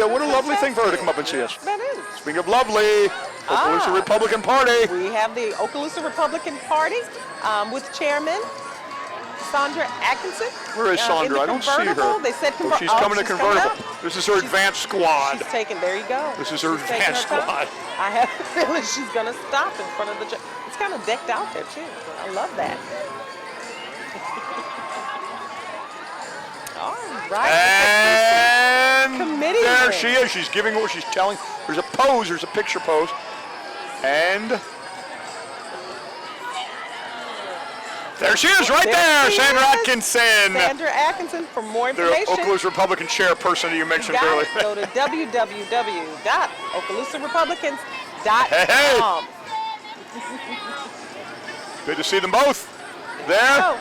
thing for her to come up and see us. That is. Speaking of lovely, Okaloosa Republican Party. We have the Okaloosa Republican Party with Chairman Sandra Atkinson. Where is Sandra? I don't see her. They said Oh, she's coming to convertible. This is her advanced squad. She's taking, there you go. This is her She's taking advanced her time. squad. I have a feeling she's going to stop in front of the judge. It's kind of decked out there, too. I love that. All right. And Committee there room. she is. She's giving what she's telling. There's a pose. There's a picture pose. And there she is right there, she Sandra is. Atkinson. Sandra Atkinson, for more The information. Okaloosa Republican chairperson that you mentioned earlier. Go to www.okaloosarepublicans.com. Good to see them both there. Oh,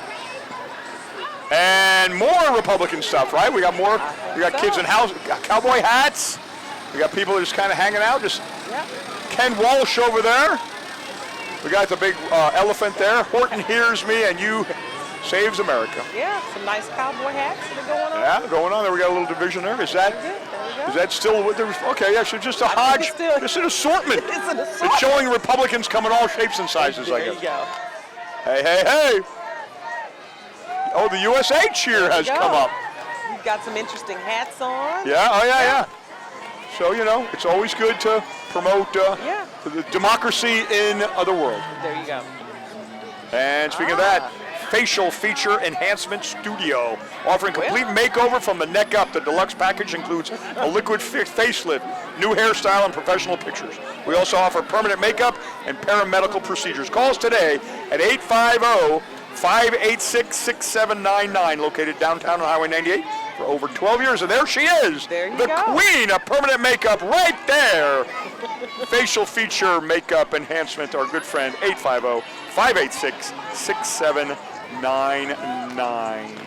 And more Republican stuff, right? We got more. We got kids so. in house, got cowboy hats. We got people just kind of hanging out. Just yeah. Ken Walsh over there. We got the big elephant there. Horton hears me, and you saves America. Yeah, some nice cowboy hats that are going on. Yeah, going on there. We got a little division there. Is that? There we go. Is that still what there? Okay, yeah. So just a hodge. it's still- Just an assortment. It's an It's assortment. showing Republicans come in all shapes and sizes, I There guess. you go. Hey, hey, hey. Oh, the USH here has There you come go. up. We've got some interesting hats on. Yeah, oh yeah. So, it's always good to promote Yeah. the democracy in the world. There you go. And speaking of that, Facial Feature Enhancement Studio, offering complete makeover from the neck up. The deluxe package includes a liquid facelift, new hairstyle, and professional pictures. We also offer permanent makeup and paramedical procedures. Call us today at 850-586-6799, located downtown on Highway 98 for over 12 years. And there she is, There you the go. queen of permanent makeup right there. Facial Feature Makeup Enhancement, our good friend, 850-586-6799.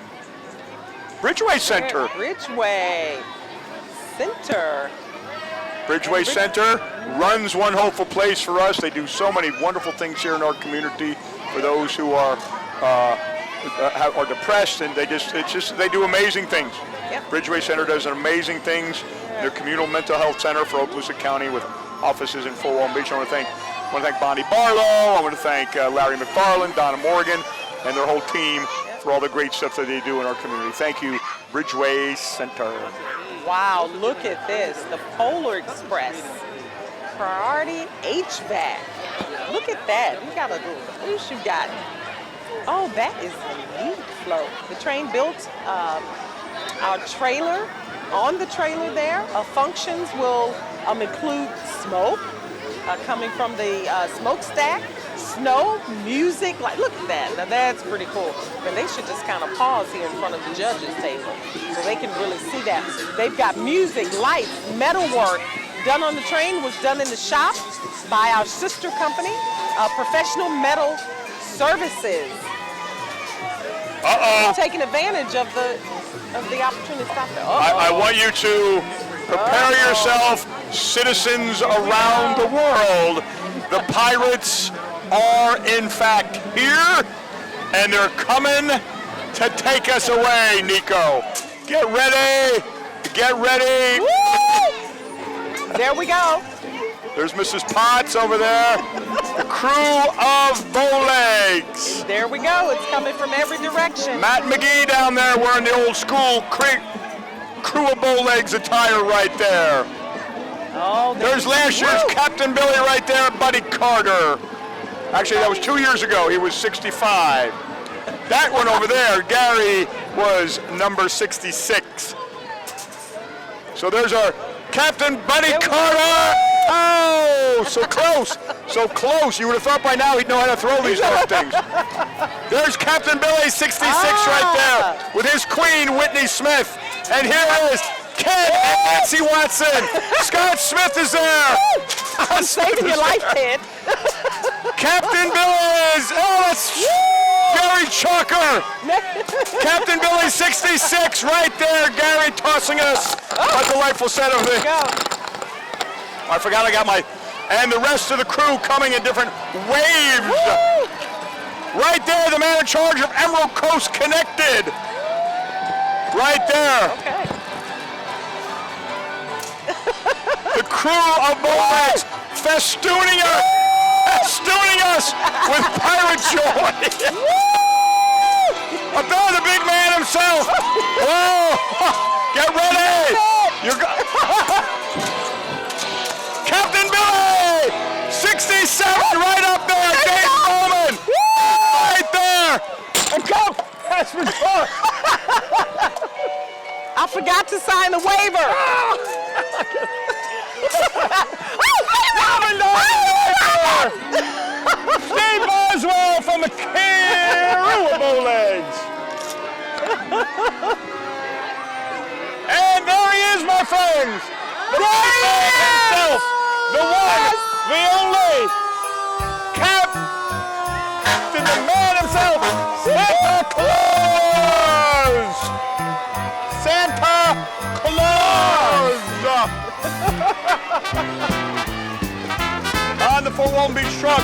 Bridgeway Center. Bridgeway Center. Bridgeway Center runs One Hopeful Place for us. They do so many wonderful things here in our community for those who are depressed, and they do amazing things. Yep. Bridgeway Center does amazing things. Their communal mental health center for Okaloosa County with offices in Fort Walton Beach. I want to thank Bonnie Barlow. I want to thank Larry McFarland, Donna Morgan, and their whole team for all the great stuff that they do in our community. Thank you, Bridgeway Center. Wow, look at this. The Polar Express. Priority HVAC. Look at that. We got a little you got. Oh, that is a neat float. The train built our trailer on the trailer there. Functions will include smoke coming from the smokestack, snow, music. Like, look at that. Now that's pretty cool. And they should just kind of pause here in front of the judges' table so they can really see that. They've got music, lights, metalwork. Done on the train was done in the shop by our sister company, Professional Metal Services. Taking advantage of the opportunity to stop there. I want you to prepare yourself, citizens around the world. The pirates are in fact here, and they're coming to take us away, Nico. Get ready, get ready. Woo! There we go. There's Mrs. Potts over there. The crew of Bowlegs. There we go. It's coming from every direction. Matt McGee down there wearing the old school crew of Bowlegs attire right there. Oh, There's last year's Captain Billy right there, Buddy Carter. Actually, that was 2 years ago. He was 65. That one over there, Gary, was number 66. So there's our Captain Buddy Carter. Oh, so close, so close. You would have thought by now he'd know how to throw these damn things. There's Captain Billy, 66 right there, with his queen, Whitney Smith. And here is Ken and Nancy Watson. Scott Smith is there. I'm saving your life, Ted. Captain Billy is, that's Gary Chalker. Captain Billy, 66 right there. Gary tossing us a delightful set of the... I forgot I got and the rest of the crew coming in different waves. Woo! Right there, the man in charge of Emerald Coast Connected. Right there. Okay. The crew of Bowlegs festooning us with pirate joy. Up there, the big man himself. Whoa! Get ready. Captain Billy, 67, right up there. Dave Bowman, right there. And go. That's for sure. I forgot to sign the waiver. Steve Boswell from the crew of Bowlegs. And there he is, my friends. The man himself. The one, the only, Captain, the man himself, Santa Claus! Santa Claus! On the Fort Walton Beach truck.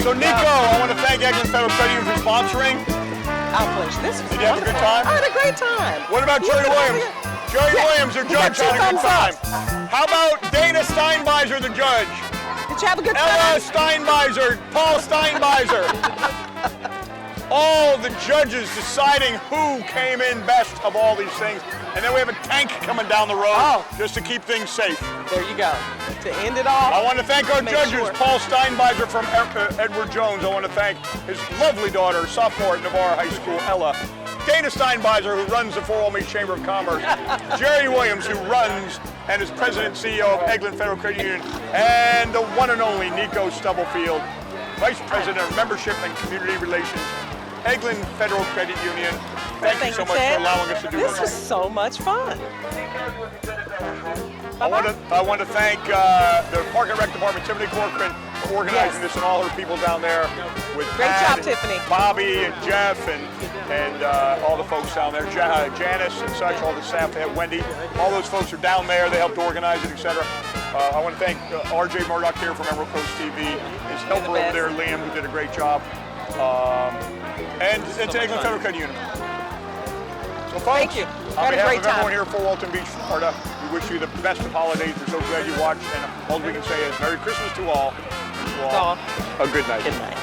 So Nico, I want to thank Eglin Federal Credit Union for sponsoring. Our pleasure. This was Did you have a good time? I had a great time. What about Jerry Williams? Jerry Williams, your judge, had a good time. How about Dana Steinbeiser, the judge? Did you have a good time? Ella Steinbeiser, Paul Steinbeiser. All the judges deciding who came in best of all these things. And then we have a tank coming down the road just to keep things safe. There you go. To end it off. I want to thank our judges, sure. Paul Steinbeiser from Edward Jones. I want to thank his lovely daughter, sophomore at Navarre High School, Ella. Dana Steinbeiser, who runs the Fort Walton Beach Chamber of Commerce. Jerry Williams, who runs and is president and CEO of Eglin Federal Credit Union. And the one and only Nico Stubblefield, vice president of membership and community relations, Eglin Federal Credit Union. Thank you so much for allowing us to do this. This was so much fun. I want to thank the Park and Rec Department, Tiffany Corcoran, for organizing this, and all her people down there. With Great Pat job, Tiffany. Bobby and Jeff and all the folks down there, Janice and such, all the staff. They have Wendy. All those folks are down there. They helped organize it, etc. I want to thank RJ Murdoch here from Emerald Coast TV, his helper over there, Liam, who did a great job, and to Eglin Federal Credit Union. So folks, thank you. On behalf of everyone here at Fort Walton Beach, Florida, we wish you the best of holidays. We're so glad you watched, and all we can say is Merry Christmas to all. To all. A good night. Good night.